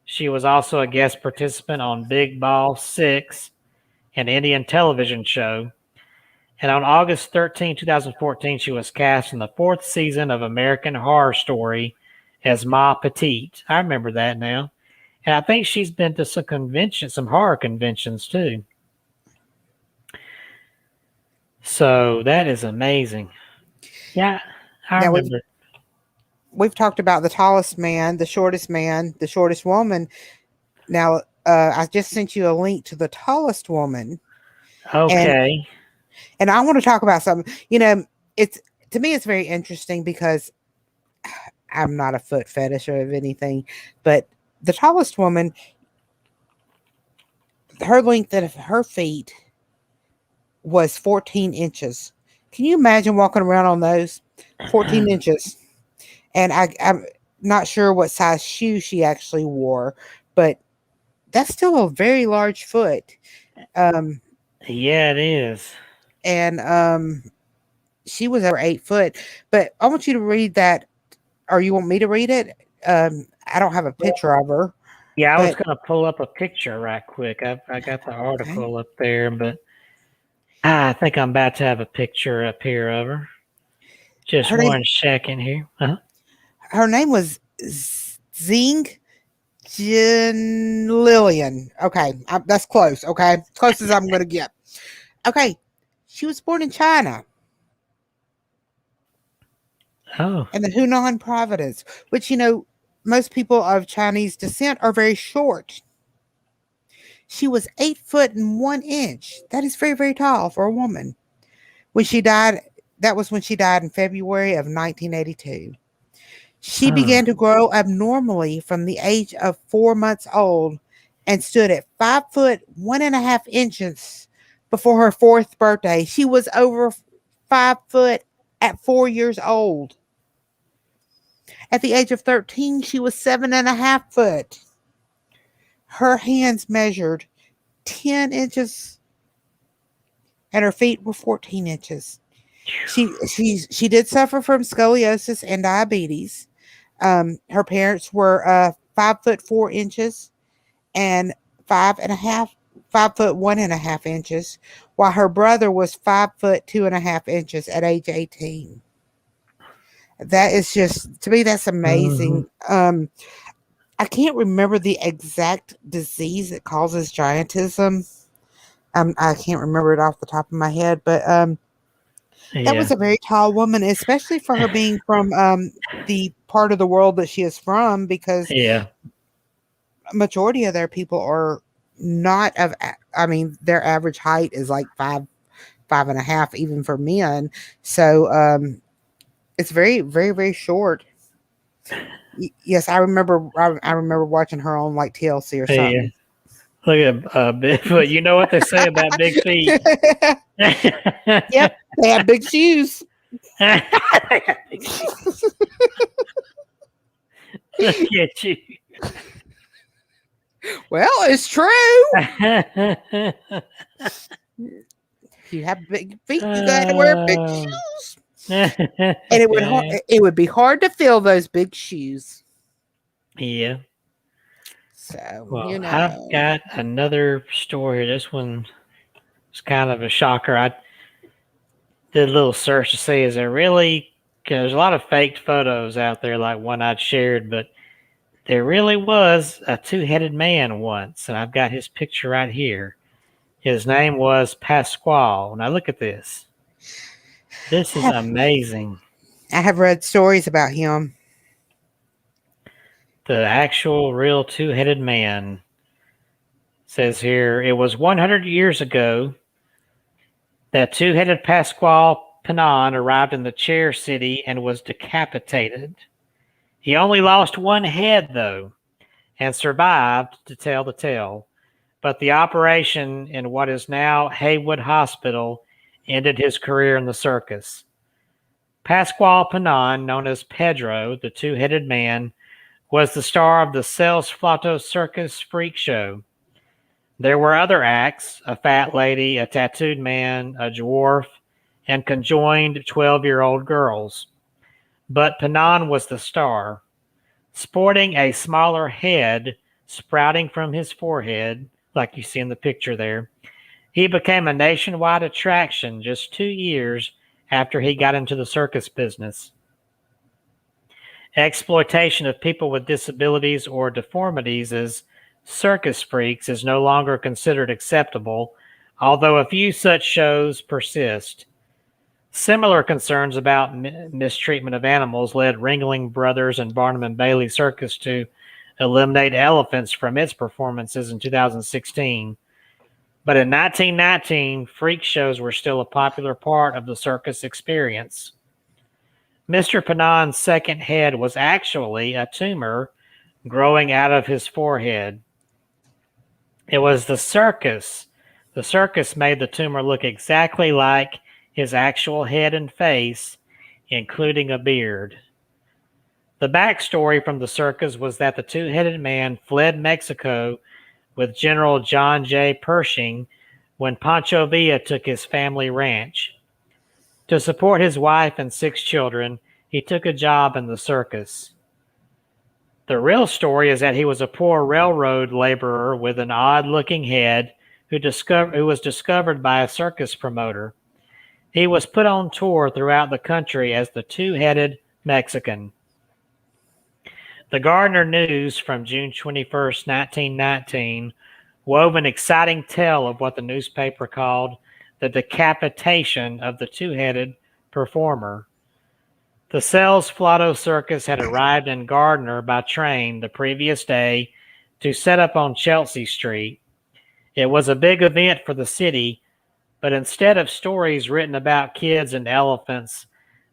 A: She was also a guest participant on Big Ball 6, an Indian television show. And on August 13, 2014, she was cast in the 4th season of American Horror Story as Ma Petite. I remember that now. And I think she's been to some conventions, some horror conventions too. So that is amazing. Yeah, I
B: Now
A: remember.
B: we've talked about the tallest man, the shortest woman. Now I just sent you a link to the tallest woman.
A: Okay.
B: And I want to talk about something. It's to me it's very interesting because I'm not a foot fetish or of anything, but the tallest woman, her length of her feet was 14 inches. Can you imagine walking around on those 14 inches? And I'm not sure what size shoe she actually wore, but that's still a very large foot. Um,
A: Yeah, it is.
B: and she was over 8 foot. But I want you to read that, or you want me to read it? I don't have a picture of her,
A: Yeah, I was
B: but
A: going to pull up a picture right quick. I got the
B: okay.
A: article up there, but I think I'm about to have a picture up here of her. Just
B: Her name,
A: one second here.
B: her name was Zing Jin Lillian. Okay, that's close. Okay, as close as I'm going to get. Okay, she was born in China
A: Oh,
B: in the Hunan province, which most people of Chinese descent are very short. She was 8 foot and 1 inch. That is very, very tall for a woman. When she died, that was when she died in February of 1982. She
A: huh.
B: began to grow abnormally from the age of 4 months old and stood at 5 foot 1.5 inches before her fourth birthday. She was over 5 foot at 4 years old. At the age of 13, she was 7.5 foot. Her hands measured 10 inches and her feet were 14 inches. She did suffer from scoliosis and diabetes. Her parents were 5 foot 4 inches and 5 foot 1.5 inches, while her brother was 5 foot 2.5 inches at age 18. That is just, to me, that's
A: Mm-hmm.
B: amazing. I can't remember the exact disease that causes giantism. I can't remember it off the top of my head, but that was
A: Yeah.
B: a very tall woman, especially for her being from the part of the world that she is from, because
A: Yeah.
B: majority of their people are not of. I mean, their average height is like 5.5, even for men. So it's very, very, very short. Yes, I remember. I remember watching her on like TLC or
A: Yeah.
B: something.
A: Look at big foot. You know what they say about big feet.
B: Yep, they have big shoes.
A: They got big feet. Look at you.
B: Well, it's true. If you have big feet, you got to wear big
A: Oh.
B: shoes, and it would be hard to fill those big shoes.
A: Yeah.
B: So
A: Well, I've got another story. This one is kind of a shocker. I did a little search to see is there really, 'cause there's a lot of faked photos out there, like one I'd shared, but there really was a two-headed man once, and I've got his picture right here. His name was Pasquale. Now look at this. This is amazing.
B: I have read stories about him.
A: The actual real two-headed man says here it was 100 years ago that two-headed Pasquale Pinon arrived in the Chair City and was decapitated. He only lost one head, though, and survived to tell the tale. But the operation in what is now Haywood Hospital ended his career in the circus. Pasquale Pinon, known as Pedro, the two-headed man, was the star of the Cells Flato Circus Freak Show. There were other acts, a fat lady, a tattooed man, a dwarf, and conjoined 12-year-old girls. But Pinon was the star. Sporting a smaller head sprouting from his forehead, like you see in the picture there, he became a nationwide attraction just 2 years after he got into the circus business. Exploitation of people with disabilities or deformities as circus freaks is no longer considered acceptable, although a few such shows persist. Similar concerns about mistreatment of animals led Ringling Brothers and Barnum and Bailey Circus to eliminate elephants from its performances in 2016. But in 1919, freak shows were still a popular part of the circus experience. Mr. Pinon's second head was actually a tumor growing out of his forehead. It was the circus. The circus made the tumor look exactly like his actual head and face, including a beard. The backstory from the circus was that the two-headed man fled Mexico with General John J. Pershing when Pancho Villa took his family ranch. To support his wife and 6 children, he took a job in the circus. The real story is that he was a poor railroad laborer with an odd-looking head who was discovered by a circus promoter. He was put on tour throughout the country as the two-headed Mexican. The Gardner News from June 21st, 1919, wove an exciting tale of what the newspaper called the decapitation of the two-headed performer. The Cells Flato Circus had arrived in Gardner by train the previous day to set up on Chelsea Street. It was a big event for the city, but instead of stories written about kids and elephants,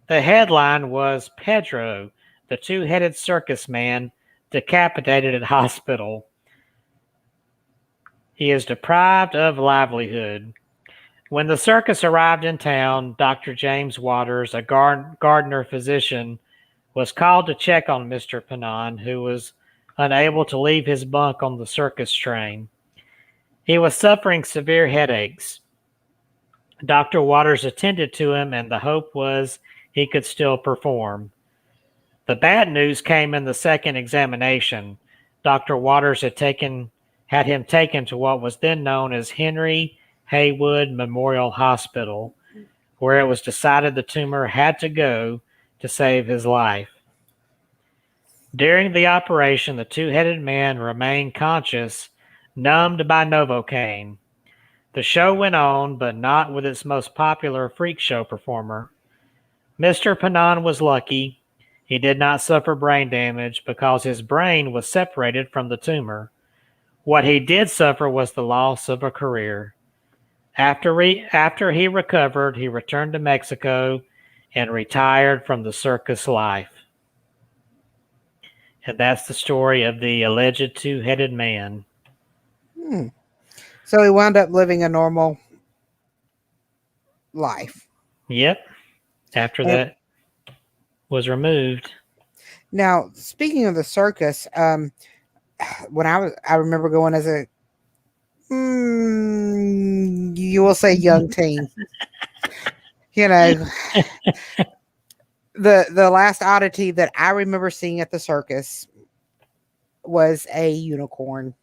A: the headline was Pedro, the two-headed circus man, decapitated at hospital. He is deprived of livelihood. When the circus arrived in town, Dr. James Waters, a Gardner physician, was called to check on Mr. Pinon, who was unable to leave his bunk on the circus train. He was suffering severe headaches. Dr. Waters attended to him, and the hope was he could still perform. The bad news came in the second examination. Dr. Waters had him taken to what was then known as Henry Haywood Memorial Hospital, where it was decided the tumor had to go to save his life. During the operation, the two-headed man remained conscious, numbed by Novocaine. The show went on, but not with its most popular freak show performer. Mr. Panan was lucky. He did not suffer brain damage because his brain was separated from the tumor. What he did suffer was the loss of a career. After he recovered, he returned to Mexico and retired from the circus life. And that's the story of the alleged two-headed man.
B: Hmm. So he wound up living a normal life.
A: Yep. After
B: And
A: that was removed.
B: now, speaking of the circus, when I remember going as a, you will say young teen. You know, the last oddity that I remember seeing at the circus was a unicorn.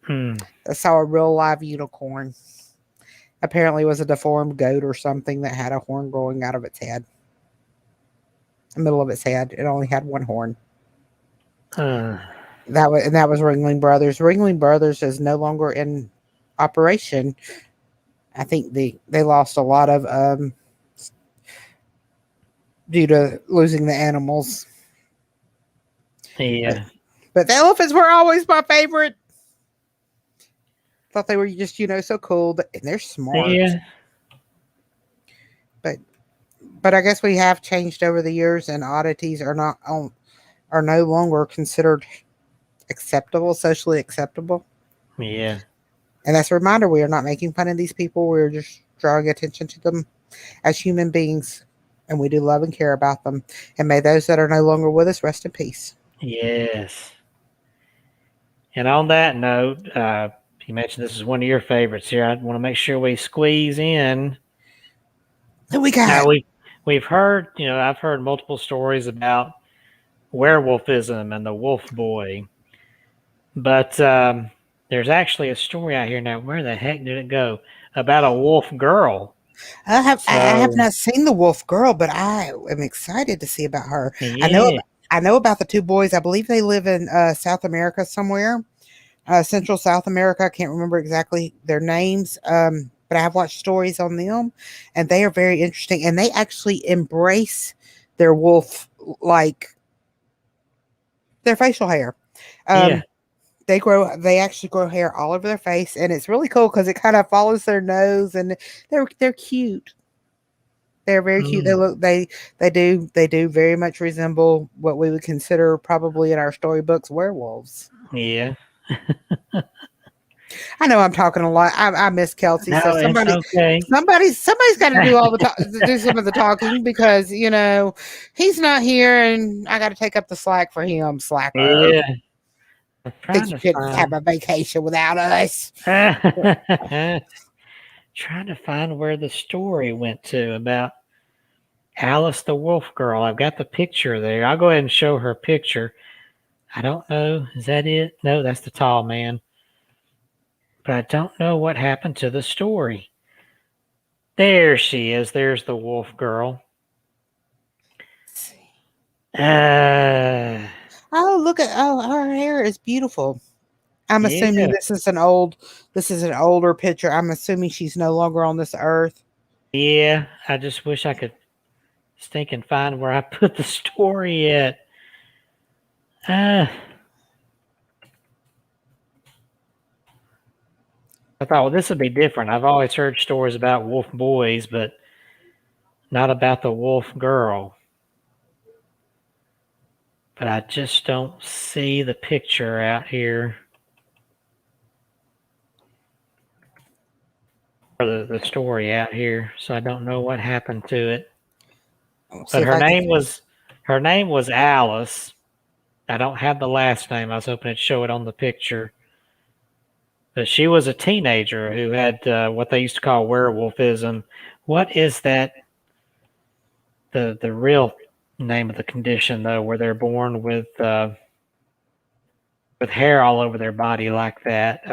A: Hmm.
B: I saw a real live unicorn. Apparently, it was a deformed goat or something that had a horn growing out of its head, the middle of its head. It only had one horn.
A: Uh,
B: That was Ringling Brothers. Ringling Brothers is no longer in operation. I think they lost a lot of due to losing the animals. But
A: yeah.
B: but the elephants were always my favorite. Thought they were just so cool, and they're smart.
A: Yeah.
B: But but I guess we have changed over the years, and oddities are no longer considered acceptable, socially acceptable.
A: Yeah.
B: And that's a reminder: we are not making fun of these people. We're just drawing attention to them as human beings, and we do love and care about them. And may those that are no longer with us rest in peace.
A: Yes. And on that note, you mentioned this is one of your favorites here. I want to make sure we squeeze in.
B: Who we
A: Now
B: got?
A: we've heard, I've heard multiple stories about werewolfism and the wolf boy, but there's actually a story out here now. Where the heck did it go? About a wolf girl.
B: I have
A: So
B: not seen the Wolf Girl, but I am excited to see about her. I know
A: yeah,
B: ab- I know about the two boys. I believe they live in South America somewhere, Central South America. I can't remember exactly their names, but I have watched stories on them, and they are very interesting. And they actually embrace their wolf, like their facial hair.
A: yeah,
B: Um, they actually grow hair all over their face, and it's really cool because it kind of follows their nose, and they're cute. They're very cute.
A: mm,
B: They do very much resemble what we would consider probably in our storybooks werewolves.
A: yeah.
B: I know I'm talking a lot. I miss Kelsey, so
A: No, it's okay.
B: somebody's got to do all the do some of the talking because he's not here, and I got to take up the slack for him. Slacker,
A: Yeah, I'm
B: think
A: trying
B: you
A: to
B: could have
A: find.
B: a vacation without us?
A: Trying to find where the story went to about Alice the Wolf Girl. I've got the picture there. I'll go ahead and show her picture. I don't know. Is that it? No, that's the tall man. But I don't know what happened to the story. There she is. There's the Wolf Girl. Uh,
B: Her hair is beautiful. I'm assuming
A: yeah,
B: this is an older picture. I'm assuming she's no longer on this earth.
A: yeah. I just wish I could stink and find where I put the story at. Uh, I thought, well, this would be different. I've always heard stories about wolf boys, but not about the wolf girl. But I just don't see the picture out here or the story out here, so I don't know what happened to it.
B: We'll see
A: But
B: if I can.
A: her name was Alice. I don't have the last name. I was hoping it'd show it on the picture. But she was a teenager who had what they used to call werewolfism. What is that? The real name of the condition though, where they're born with hair all over their body like that.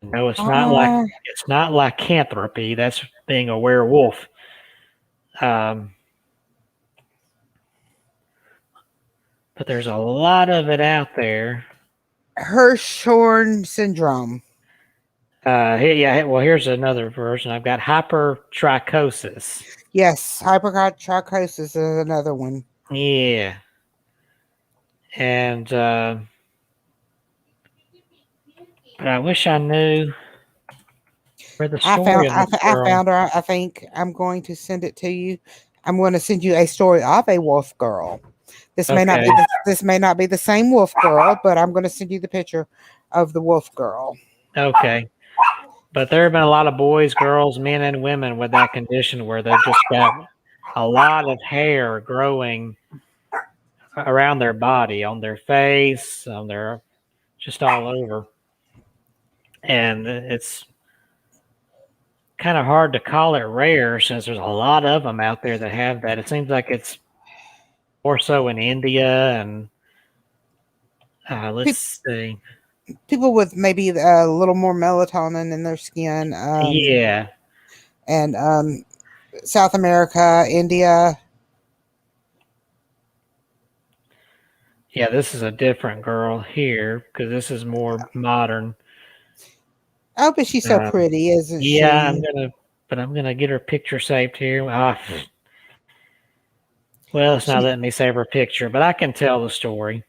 A: No,
B: Uh,
A: it's not lycanthropy. That's being a werewolf. Um, but there's a lot of it out there.
B: Hirschhorn syndrome.
A: Well, here's another version. I've got hypertrichosis.
B: Yes, hypertrichosis is another one.
A: Yeah, and but I wish I knew where the story of this
B: I
A: girl.
B: found her. I think I'm going to send it to you. I'm going to send you a story of a wolf girl.
A: Okay,
B: This may not be the same wolf girl, but I'm going to send you the picture of the wolf girl.
A: okay. But there have been a lot of boys, girls, men, and women with that condition where they've just got a lot of hair growing around their body, on their face, on their just all over. And it's kind of hard to call it rare since there's a lot of them out there that have that. It seems like it's more so in India and
B: Pe-
A: let's see.
B: People with maybe a little more melatonin in their skin,
A: Yeah.
B: and South America, India.
A: Yeah, this is a different girl here because this is more modern.
B: Oh, but she's so
A: Um,
B: pretty, isn't
A: yeah,
B: she?
A: I'm gonna get her picture saved here. Well, it's not
B: She
A: letting me save her picture, but I can tell the story.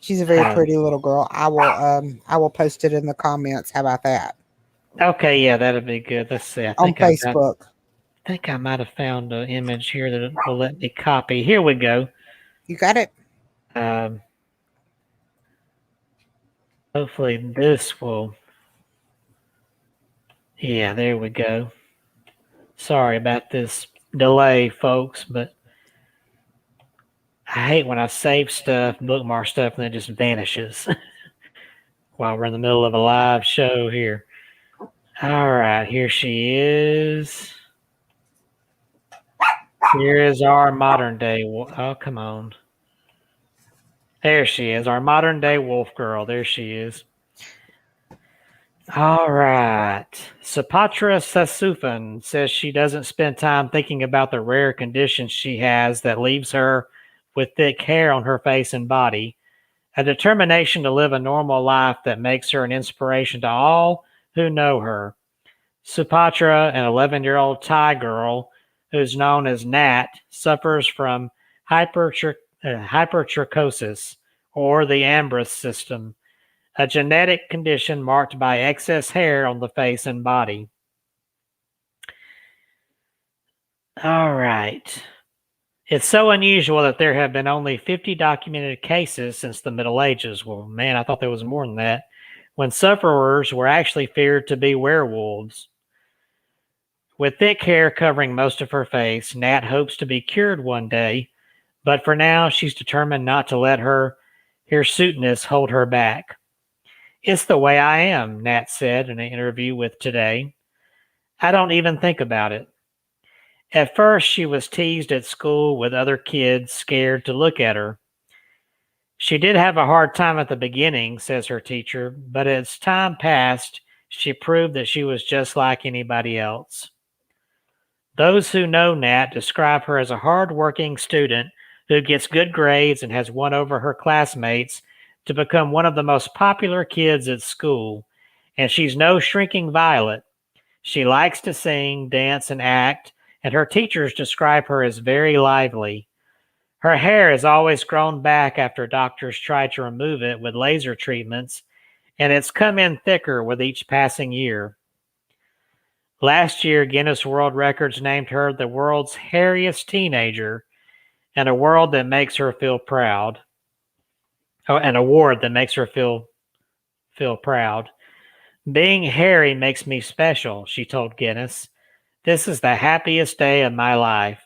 B: she's a very
A: Um,
B: pretty little girl. I will post it in the comments. How about that?
A: okay, yeah, that'd be good. Let's see.
B: On Facebook.
A: I think I might have found an image here that will let me copy. Here we go.
B: You got it?
A: Um, hopefully this will. Yeah, there we go. Sorry about this delay, folks, but I hate when I save stuff, bookmark stuff, and it just vanishes while we're in the middle of a live show here. All right, here she is. Here is our modern day. Oh, come on. There she is, our modern day wolf girl. There she is. All right. Sapatra Sasufan says she doesn't spend time thinking about the rare conditions she has that leaves her with thick hair on her face and body, a determination to live a normal life that makes her an inspiration to all who know her. Supatra, an 11-year-old Thai girl who's known as Nat, suffers from hypertrichosis, or the Ambrose system, a genetic condition marked by excess hair on the face and body. All right. It's so unusual that there have been only 50 documented cases since the Middle Ages. Well, man, I thought there was more than that. When sufferers were actually feared to be werewolves. With thick hair covering most of her face, Nat hopes to be cured one day, but for now, she's determined not to let her hirsuteness hold her back. It's the way I am, Nat said in an interview with Today. I don't even think about it. At first, she was teased at school with other kids scared to look at her. She did have a hard time at the beginning, says her teacher, but as time passed, she proved that she was just like anybody else. Those who know Nat describe her as a hard-working student who gets good grades and has won over her classmates to become one of the most popular kids at school. And she's no shrinking violet. She likes to sing, dance, and act, and her teachers describe her as very lively. Her hair has always grown back after doctors tried to remove it with laser treatments, and it's come in thicker with each passing year. Last year, Guinness World Records named her the world's hairiest teenager, and a world that makes her feel proud. Oh, an award that makes her feel proud. Being hairy makes me special, she told Guinness. This is the happiest day of my life.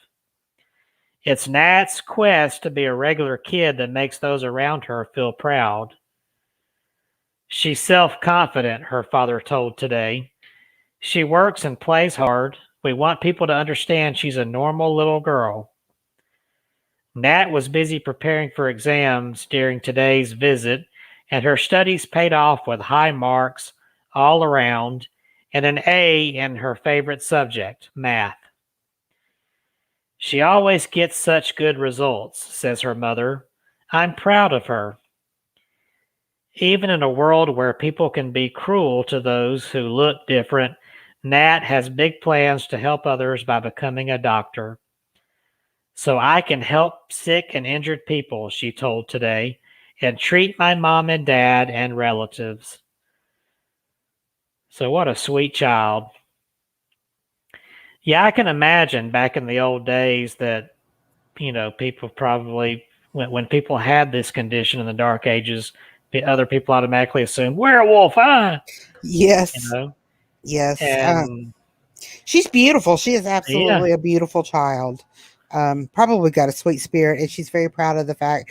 A: It's Nat's quest to be a regular kid that makes those around her feel proud. She's self-confident, her father told Today. She works and plays hard. We want people to understand she's a normal little girl. Nat was busy preparing for exams during Today's visit, and her studies paid off with high marks all around and an A in her favorite subject, math. She always gets such good results, says her mother. I'm proud of her. Even in a world where people can be cruel to those who look different, Nat has big plans to help others by becoming a doctor. So I can help sick and injured people, she told Today, and treat my mom and dad and relatives. So what a sweet child. Yeah, I can imagine back in the old days that, people probably, when people had this condition in the dark ages, the other people automatically assumed werewolf, huh? You
B: Yes.
A: know,
B: Yes.
A: and
B: She's beautiful. She is
A: yeah,
B: absolutely a beautiful child. Probably got a sweet spirit, and she's very proud of the fact.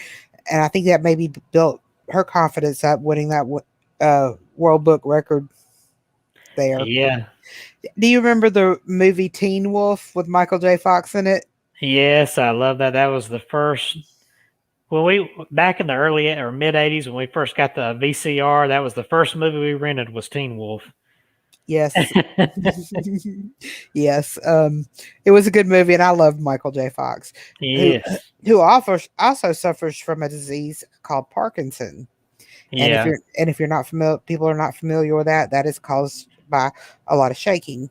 B: And I think that maybe built her confidence up, winning that World Book record there.
A: yeah,
B: Do you remember the movie Teen Wolf with Michael J. Fox in it?
A: yes, I love that. That was the first. When we back in the early or mid '80s when we first got the VCR, that was the first movie we rented was Teen Wolf.
B: Yes. Yes. It was a good movie, and I loved Michael J. Fox, who
A: Yes,
B: also suffers from a disease called Parkinson. And
A: yeah,
B: if you're not familiar, people are not familiar with that. That is caused by a lot of shaking,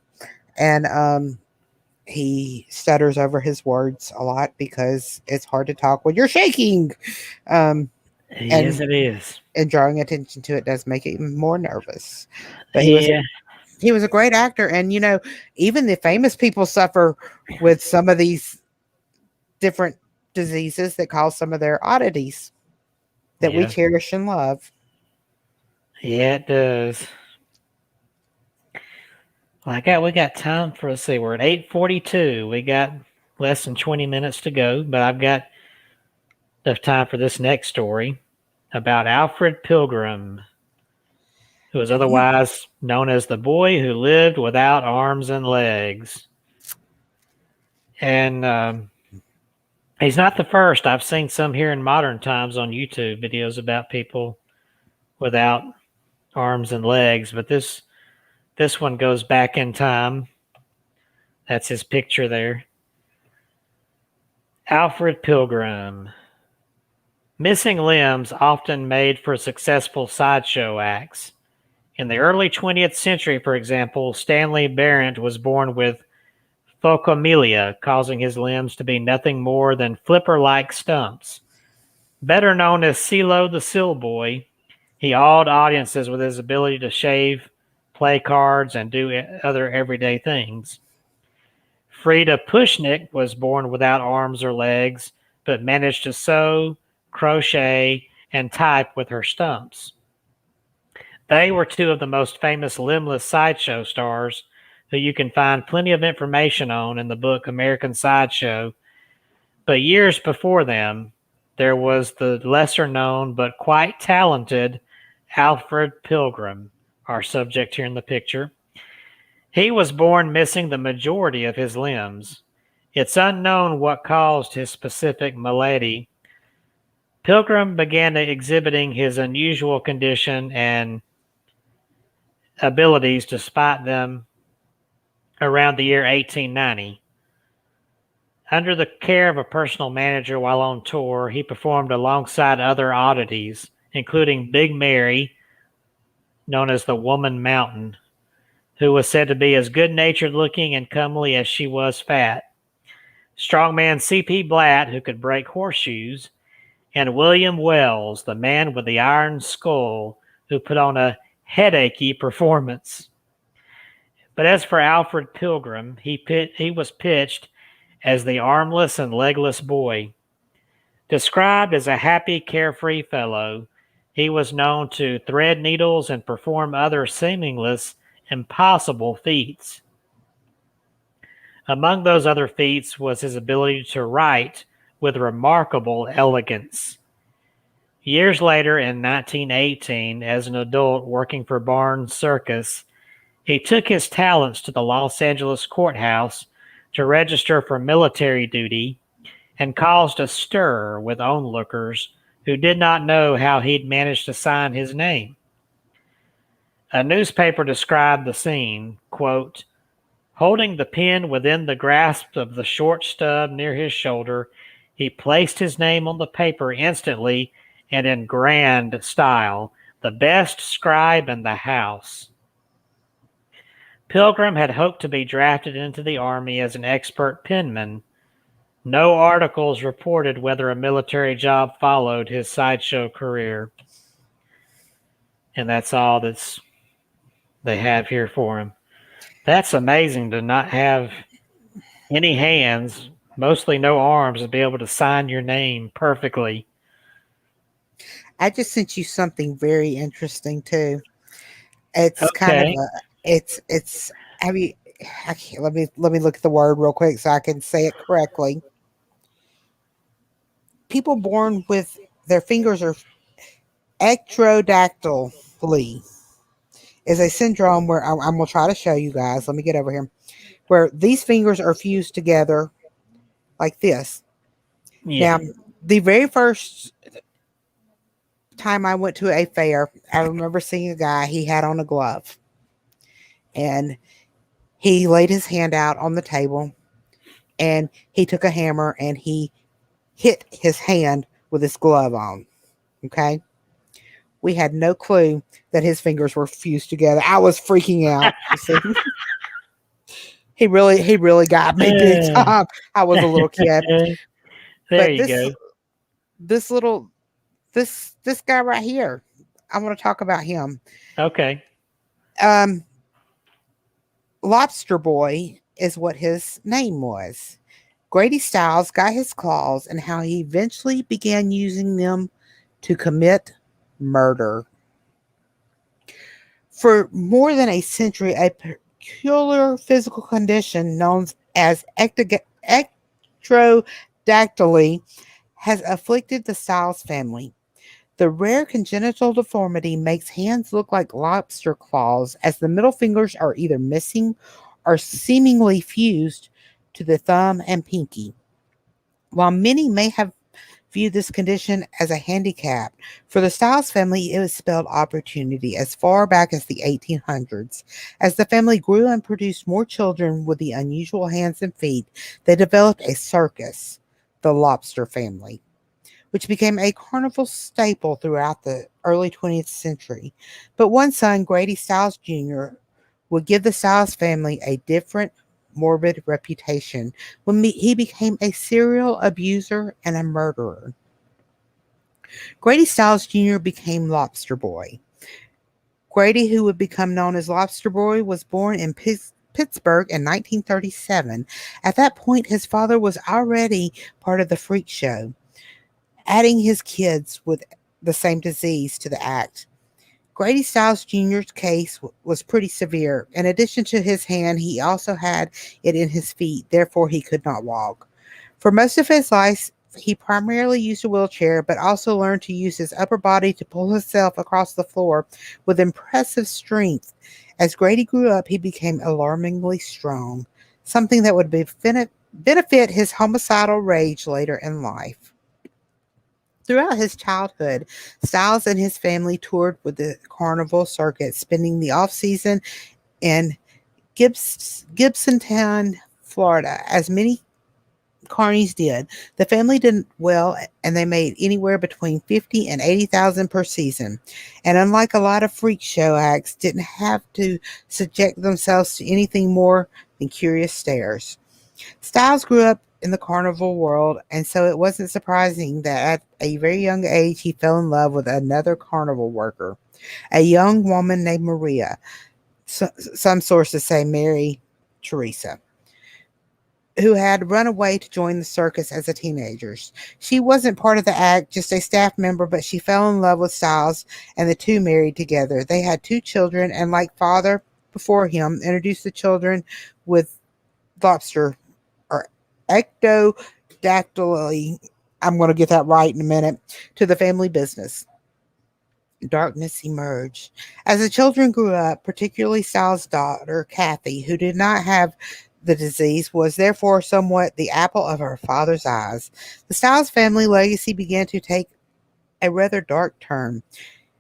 B: and he stutters over his words a lot because it's hard to talk when you're shaking. Um,
A: yes,
B: and
A: it is.
B: and drawing attention to it does make it even more nervous. But
A: Yeah,
B: he was a great actor, and even the famous people suffer with some of these different diseases that cause some of their oddities that we
A: yeah,
B: cherish and love.
A: yeah, it does. Well, we got time for, let's see, we're at 8:42. We got less than 20 minutes to go, but I've got enough time for this next story about Alfred Pilgrim, who was otherwise known as the boy who lived without arms and legs. And he's not the first. I've seen some here in modern times on YouTube videos about people without arms and legs, but this one goes back in time. That's his picture there. Alfred Pilgrim. Missing limbs often made for successful sideshow acts. In the early 20th century, for example, Stanley Barrett was born with phocomelia, causing his limbs to be nothing more than flipper-like stumps. Better known as CeeLo the Seal Boy, he awed audiences with his ability to shave, play cards, and do other everyday things. Frida Pushnik was born without arms or legs, but managed to sew, crochet, and type with her stumps. They were two of the most famous limbless sideshow stars who you can find plenty of information on in the book American Sideshow. But years before them, there was the lesser known but quite talented Alfred Pilgrim, our subject here in the picture. He was born missing the majority of his limbs. It's unknown what caused his specific malady. Pilgrim began exhibiting his unusual condition and abilities despite them around the year 1890. Under the care of a personal manager while on tour, he performed alongside other oddities, including Big Mary, known as the Woman Mountain, who was said to be as good-natured looking and comely as she was fat, strongman C.P. Blatt, who could break horseshoes, and William Wells, the man with the iron skull, who put on a headachy performance. But as for Alfred Pilgrim, he was pitched as the armless and legless boy. Described as a happy, carefree fellow, he was known to thread needles and perform other seamless, impossible feats. Among those other feats was his ability to write with remarkable elegance. Years later, in 1918, as an adult working for Barnes Circus, he took his talents to the Los Angeles courthouse to register for military duty and caused a stir with onlookers who did not know how he'd managed to sign his name. A newspaper described the scene, quote, holding the pen within the grasp of the short stub near his shoulder, he placed his name on the paper instantly and in grand style. the best scribe in the house. Pilgrim had hoped to be drafted into the army as an expert penman. No articles reported whether a military job followed his sideshow career. And that's all they have here for him. That's amazing to not have any hands, mostly no arms, to be able to sign your name perfectly.
B: I just sent you something very interesting too. It's kind of
A: Okay.
B: a it's have you I can't, let me look at the word real quick so I can say it correctly. People born with their fingers are ectrodactyly is a syndrome where I'm gonna try to show you guys. Let me get over here. Where these fingers are fused together like this.
A: Yeah.
B: Now, the very first time I went to a fair, I remember seeing a guy. He had on a glove, and he laid his hand out on the table, and he took a hammer and he hit his hand with his glove on. Okay. We had no clue that his fingers were fused together. I was freaking out. You see, he really got me big time. I was a little kid,
A: There
B: but
A: you go.
B: this little this guy right here, I want to talk about him.
A: Okay.
B: Um, Lobster Boy is what his name was. Grady Stiles got his claws and how he eventually began using them to commit murder. For more than a century, a peculiar physical condition known as ectrodactyly has afflicted the Stiles family. The rare congenital deformity makes hands look like lobster claws, as the middle fingers are either missing or seemingly fused to the thumb and pinky. While many may have viewed this condition as a handicap, for the Stiles family it was spelled opportunity as far back as the 1800s. As the family grew and produced more children with the unusual hands and feet, they developed a circus, the Lobster family, which became a carnival staple throughout the early 20th century. But one son, Grady Stiles Jr., would give the Stiles family a different, morbid reputation when he became a serial abuser and a murderer. Grady Stiles Jr. became Lobster Boy. Grady, who would become known as Lobster Boy, was born in Pittsburgh in 1937. At that point, his father was already part of the freak show, adding his kids with the same disease to the act. Grady Stiles Jr.'s case was pretty severe. In addition to his hand, he also had it in his feet, therefore, he could not walk. For most of his life, he primarily used a wheelchair, but also learned to use his upper body to pull himself across the floor with impressive strength. As Grady grew up, he became alarmingly strong, something that would benefit his homicidal rage later in life. Throughout his childhood, Stiles and his family toured with the carnival circuit, spending the off season in Gibsontown, Florida, as many carnies did. The family did well, and they made anywhere between 50 and 80,000 per season. And unlike a lot of freak show acts, didn't have to subject themselves to anything more than curious stares. Stiles grew up in the carnival world, and so it wasn't surprising that at a very young age he fell in love with another carnival worker, a young woman named Maria. Some sources say Mary Teresa, who had run away to join the circus as a teenager. She wasn't part of the act, just a staff member, but she fell in love with Stiles, and the two married together. They had two children, and like father before him, introduced the children with lobster or ectodactyly, I'm going to get that right in a minute, to the family business. Darkness emerged. As the children grew up, particularly Stiles' daughter, Kathy, who did not have the disease, was therefore somewhat the apple of her father's eyes. The Stiles family legacy began to take a rather dark turn.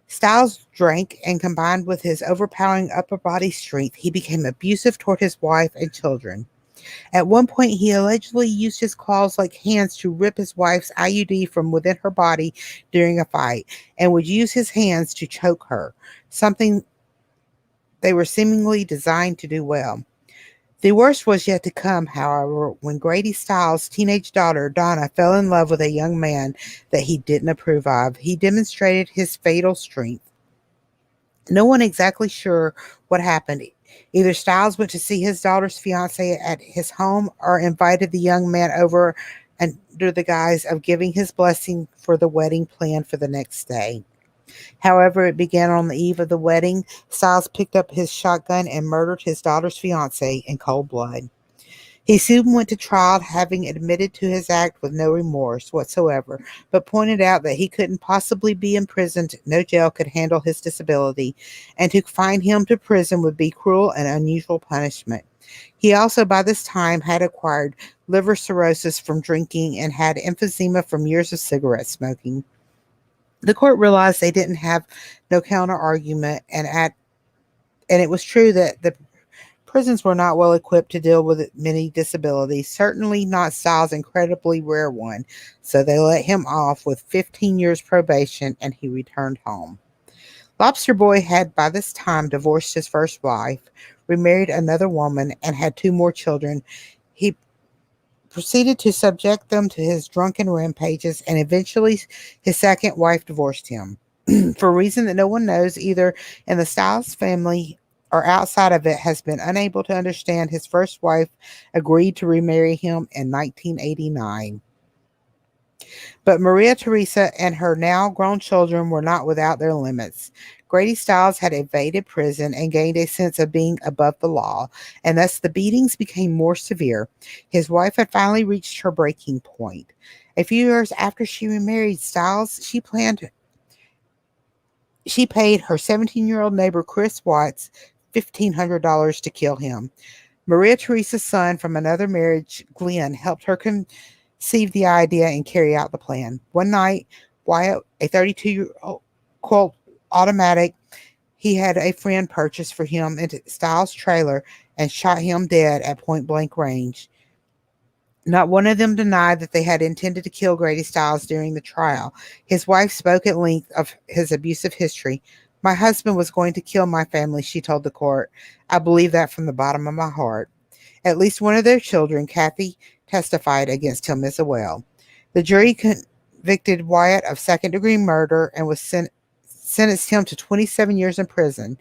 B: Stiles drank, and combined with his overpowering upper body strength, he became abusive toward his wife and children. At one point, he allegedly used his claws like hands to rip his wife's IUD from within her body during a fight and would use his hands to choke her, something they were seemingly designed to do well. The worst was yet to come, however, when Grady Stiles' teenage daughter, Donna, fell in love with a young man that he didn't approve of. He demonstrated his fatal strength. No one exactly sure what happened. Either Stiles went to see his daughter's fiance at his home or invited the young man over under the guise of giving his blessing for the wedding planned for the next day. However, it began on the eve of the wedding. Stiles picked up his shotgun and murdered his daughter's fiance in cold blood. He soon went to trial, having admitted to his act with no remorse whatsoever, but pointed out that he couldn't possibly be imprisoned, no jail could handle his disability, and to confine him to prison would be cruel and unusual punishment. He also, by this time, had acquired liver cirrhosis from drinking and had emphysema from years of cigarette smoking. The court realized they didn't have no counter argument, and it was true that the prisons were not well equipped to deal with many disabilities, certainly not Styles' incredibly rare one, so they let him off with 15 years probation and he returned home. Lobster Boy had by this time divorced his first wife, remarried another woman, and had two more children. He proceeded to subject them to his drunken rampages, and eventually his second wife divorced him. For a reason that no one knows, either in the Styles family or outside of it, has been unable to understand, his first wife agreed to remarry him in 1989. But Maria Theresa and her now grown children were not without their limits. Grady Stiles had evaded prison and gained a sense of being above the law, and thus the beatings became more severe. His wife had finally reached her breaking point. A few years after she remarried Stiles, she paid her 17-year-old neighbor Chris Watts $1,500 to kill him. Maria Theresa's son from another marriage, Glenn, helped her conceive the idea and carry out the plan. One night, Wyatt, a 32-year-old Colt automatic he had a friend purchase for him into Styles' trailer and shot him dead at point blank range. Not one of them denied that they had intended to kill Grady Stiles during the trial. His wife spoke at length of his abusive history. My husband was going to kill my family, she told the court. I believe that from the bottom of my heart. At least one of their children, Kathy, testified against him as well. The jury convicted Wyatt of second-degree murder and sentenced him to 27 years in prison.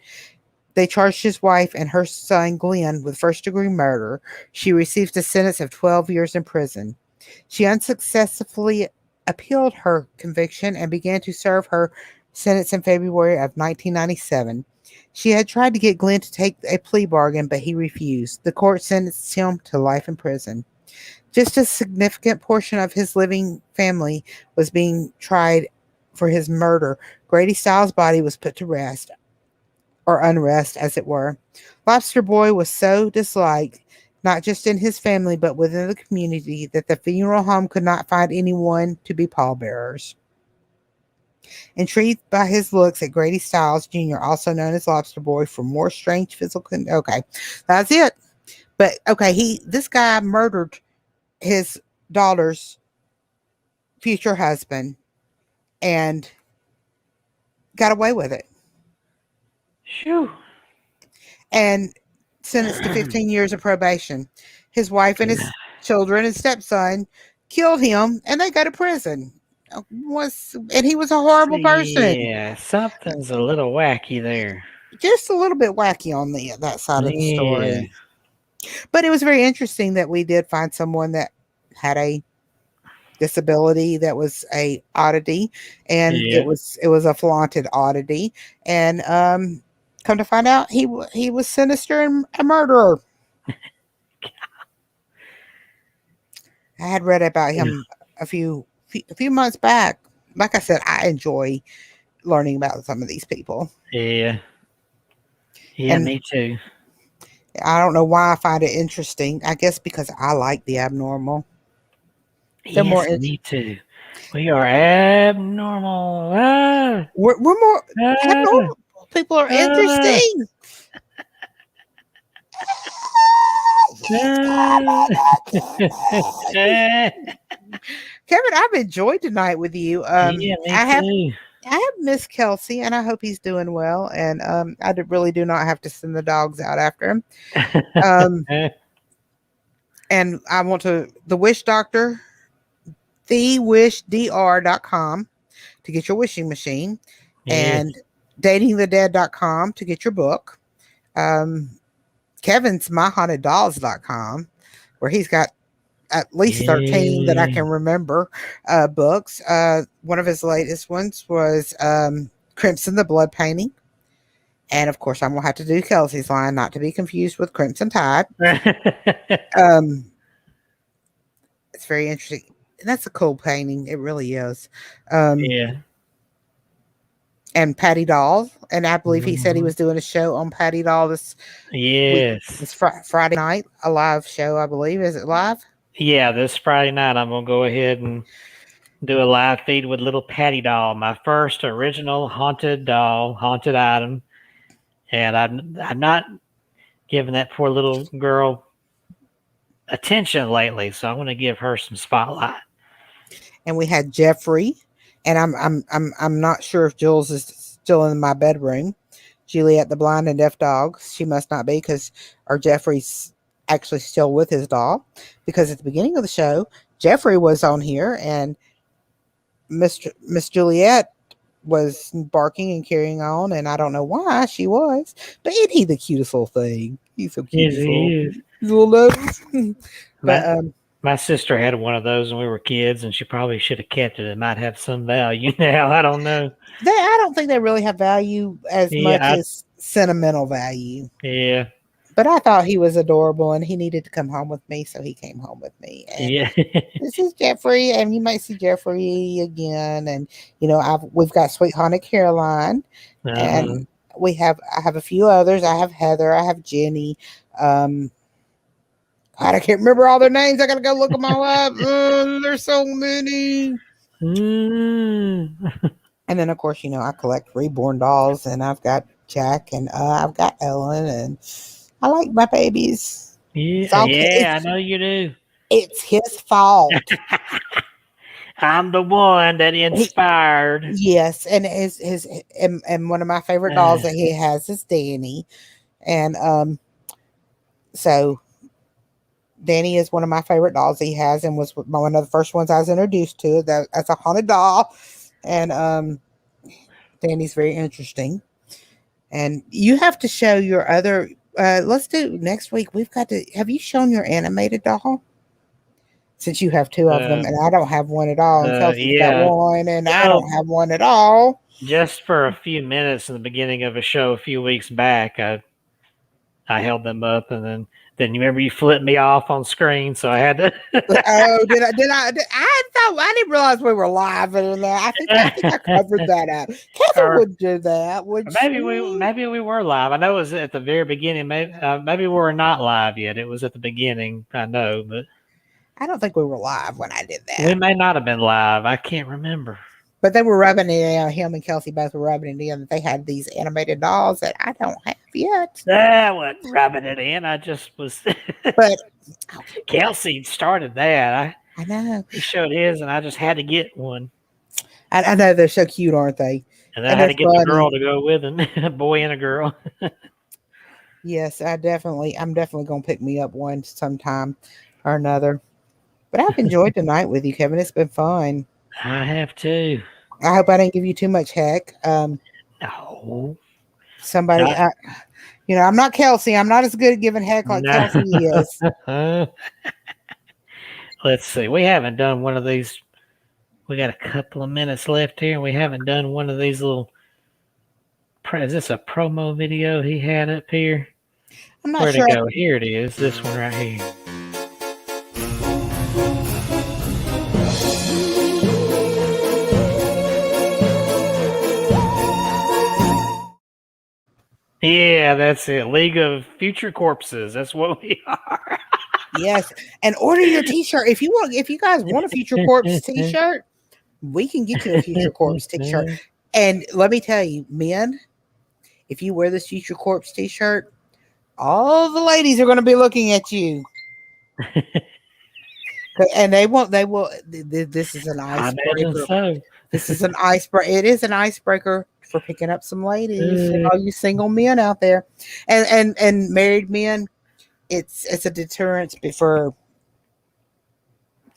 B: They charged his wife and her son Glenn with first-degree murder. She received a sentence of 12 years in prison. She unsuccessfully appealed her conviction and began to serve her sentence in February of 1997. She had tried to get Glenn to take a plea bargain, but he refused. The court sentenced him to life in prison. Just a significant portion of his living family was being tried for his murder. Grady Stiles' body was put to rest, or unrest, as it were. Lobster Boy was so disliked, not just in his family, but within the community, that the funeral home could not find anyone to be pallbearers. Intrigued by his looks at Grady Stiles Jr., also known as Lobster Boy, for more strange physical. Okay, that's it. But okay, this guy murdered his daughter's future husband and got away with it,
A: Shoo.
B: and sentenced to 15 years of probation. His wife and his children and stepson killed him, and they go to prison. And he was a horrible person.
A: Yeah, something's a little wacky there.
B: Just a little bit wacky on that side of the
A: Yeah,
B: story. But it was very interesting that we did find someone that had a disability that was a oddity, and
A: yeah.
B: it was a flaunted oddity. And come to find out, he was sinister and a murderer. I had read about him a few months back. Like I said, I enjoy learning about some of these people,
A: Yeah, yeah,
B: and
A: me too.
B: I don't know why I find it interesting. I guess because I like the abnormal. They're more.
A: Yes, me too. We are abnormal. Ah,
B: We're more
A: ah,
B: abnormal. People are
A: ah.
B: interesting.
A: No.
B: Kevin, I've enjoyed tonight with you.
A: Yeah, me too.
B: I have Miss Kelsey, and I hope he's doing well. And really do not have to send the dogs out after him. And I want to the Wish Doctor, thewishdr.com to get your wishing machine,
A: Yes.
B: and datingthedead.com to get your book. Um, Kevin's myhauntedDolls.com, where he's got at least 13 that I
A: Yeah.
B: can remember books. One of his latest ones was Crimson the Blood Painting. And of course, I'm going to have to do Kelsey's line, not to be confused with Crimson Tide. It's very interesting. And that's a cool painting. It really is.
A: Yeah.
B: And Patty Doll. And I believe he said he
A: Mhm.
B: was doing a show on Patty Doll this week.
A: Yes.
B: This Friday night, a live show, I believe. Is it live?
A: Yeah, this Friday night I'm gonna go ahead and do a live feed with little Patty Doll, my first original haunted doll, haunted item. And I'm not giving that poor little girl attention lately, so I'm gonna give her some spotlight.
B: And we had Jeffrey, and I'm not sure if Jules is still in my bedroom. Juliet the blind and deaf dog. She must not be, because our Jeffrey's actually still with his doll, because at the beginning of the show, Jeffrey was on here and Miss Juliet was barking and carrying on, and I don't know why she was, but isn't he the cutest little thing? He's so cute.
A: Yes, he is.
B: His little nose. But
A: My sister had one of those when we were kids, and she probably should have kept it. It might have some value now. I don't know.
B: I don't think they really have value as much
A: Yeah,
B: as sentimental value.
A: yeah,
B: But I thought he was adorable, and he needed to come home with me, so he came home with me. And
A: yeah.
B: this is Jeffrey, and you might see Jeffrey again. And we've got Sweet Haunted Caroline, and I have a few others. I have Heather, I have Jenny. God, I can't remember all their names. I gotta go look them all up. There's so many. And then, of course, I collect reborn dolls, and I've got Jack, and I've got Ellen, and I like my babies.
A: Yeah, I know you do.
B: It's his fault.
A: I'm the one that inspired.
B: Yes, and and one of my favorite dolls that he has is Danny, and so Danny is one of my favorite dolls he has, and was one of the first ones I was introduced to. That's a haunted doll, and Danny's very interesting. And you have to show your other. Let's do next week. We've got to. Have you shown your animated doll? Since you have two of them, and I don't have one at all, and Kelsey's got one, and I don't have one at all.
A: Just for a few minutes in the beginning of a show a few weeks back, I held them up, and then you remember you flipped me off on screen, so I had to.
B: Oh, did I? I didn't realize we were live and that. I think I covered that up. Kevin would do that.
A: Maybe we were live. I know it was at the very beginning. Maybe we were not live yet. It was at the beginning. I know, but
B: I don't think we were live when I did that.
A: We may not have been live. I can't remember.
B: But they were rubbing it in. Him and Kelsey both were rubbing it in that they had these animated dolls that I don't have yet.
A: I wasn't rubbing it in. I just was.
B: But
A: Kelsey started that.
B: I know.
A: He showed his, and I just had to get one.
B: I know, they're so cute, aren't they?
A: And I had to get the girl to go with him, a boy and a girl.
B: Yes, I'm definitely going to pick me up one sometime or another. But I've enjoyed the night with you, Kevin. It's been fun.
A: I have too.
B: I hope I didn't give you too much heck.
A: No.
B: Somebody, I'm not Kelsey. I'm not as good at giving heck like Kelsey is.
A: Let's see. We haven't done one of these. We got a couple of minutes left here, and we haven't done one of these little. Is this a promo video he had up here?
B: I'm not sure.
A: Where'd it go? Here it is. This one right here. Yeah, that's it. League of Future Corpses. That's what we are.
B: Yes, and order your T-shirt if you guys want a Future Corpse T-shirt. We can get you a Future Corpse T-shirt. And let me tell you, men, if you wear this Future Corpse T-shirt, all the ladies are going to be looking at you. And they won't. They will. This is an
A: I imagine
B: icebreaker.
A: so.
B: This is an icebreaker. It is an icebreaker for picking up some ladies.
A: Uh,
B: All you single men out there, and married men. It's a deterrent for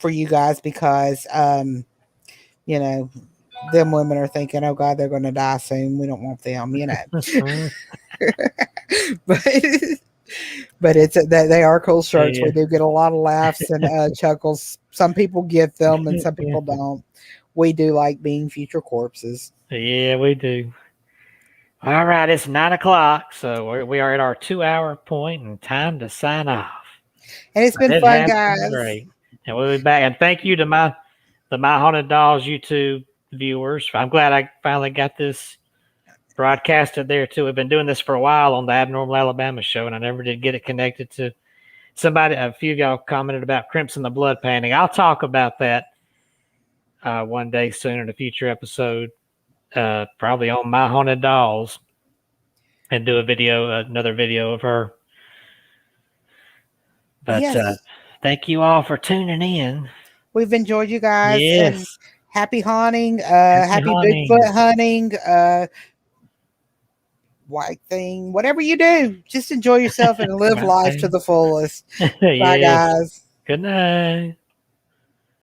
B: you guys because you know them women are thinking, oh God, they're going to die soon. We don't want them, but but it's that they are cool shirts.
A: yeah.
B: We do get a lot of laughs and chuckles. Some people get them, and some people don't. We do like being future corpses.
A: Yeah, we do. All right, it's 9 o'clock, so we are at our 2 hour point and time to sign off.
B: And it's been
A: It
B: fun,
A: has been
B: guys.
A: great. And we'll be back. And thank you to my Haunted Dolls YouTube viewers. I'm glad I finally got this broadcasted there too. We've been doing this for a while on the Abnormal Alabama show, and I never did get it connected to somebody. A few of y'all commented about Crimson the Blood painting. I'll talk about that one day soon in a future episode, probably on my Haunted Dolls, and do another video of her. But
B: Yes,
A: thank you all for tuning in.
B: we've enjoyed you guys, and
A: Yes.
B: happy hunting,
A: Happy
B: happy
A: hunting.
B: Bigfoot hunting, white thing, whatever you do, just enjoy yourself and live life to the fullest. Bye,
A: Yes.
B: guys.
A: Good night.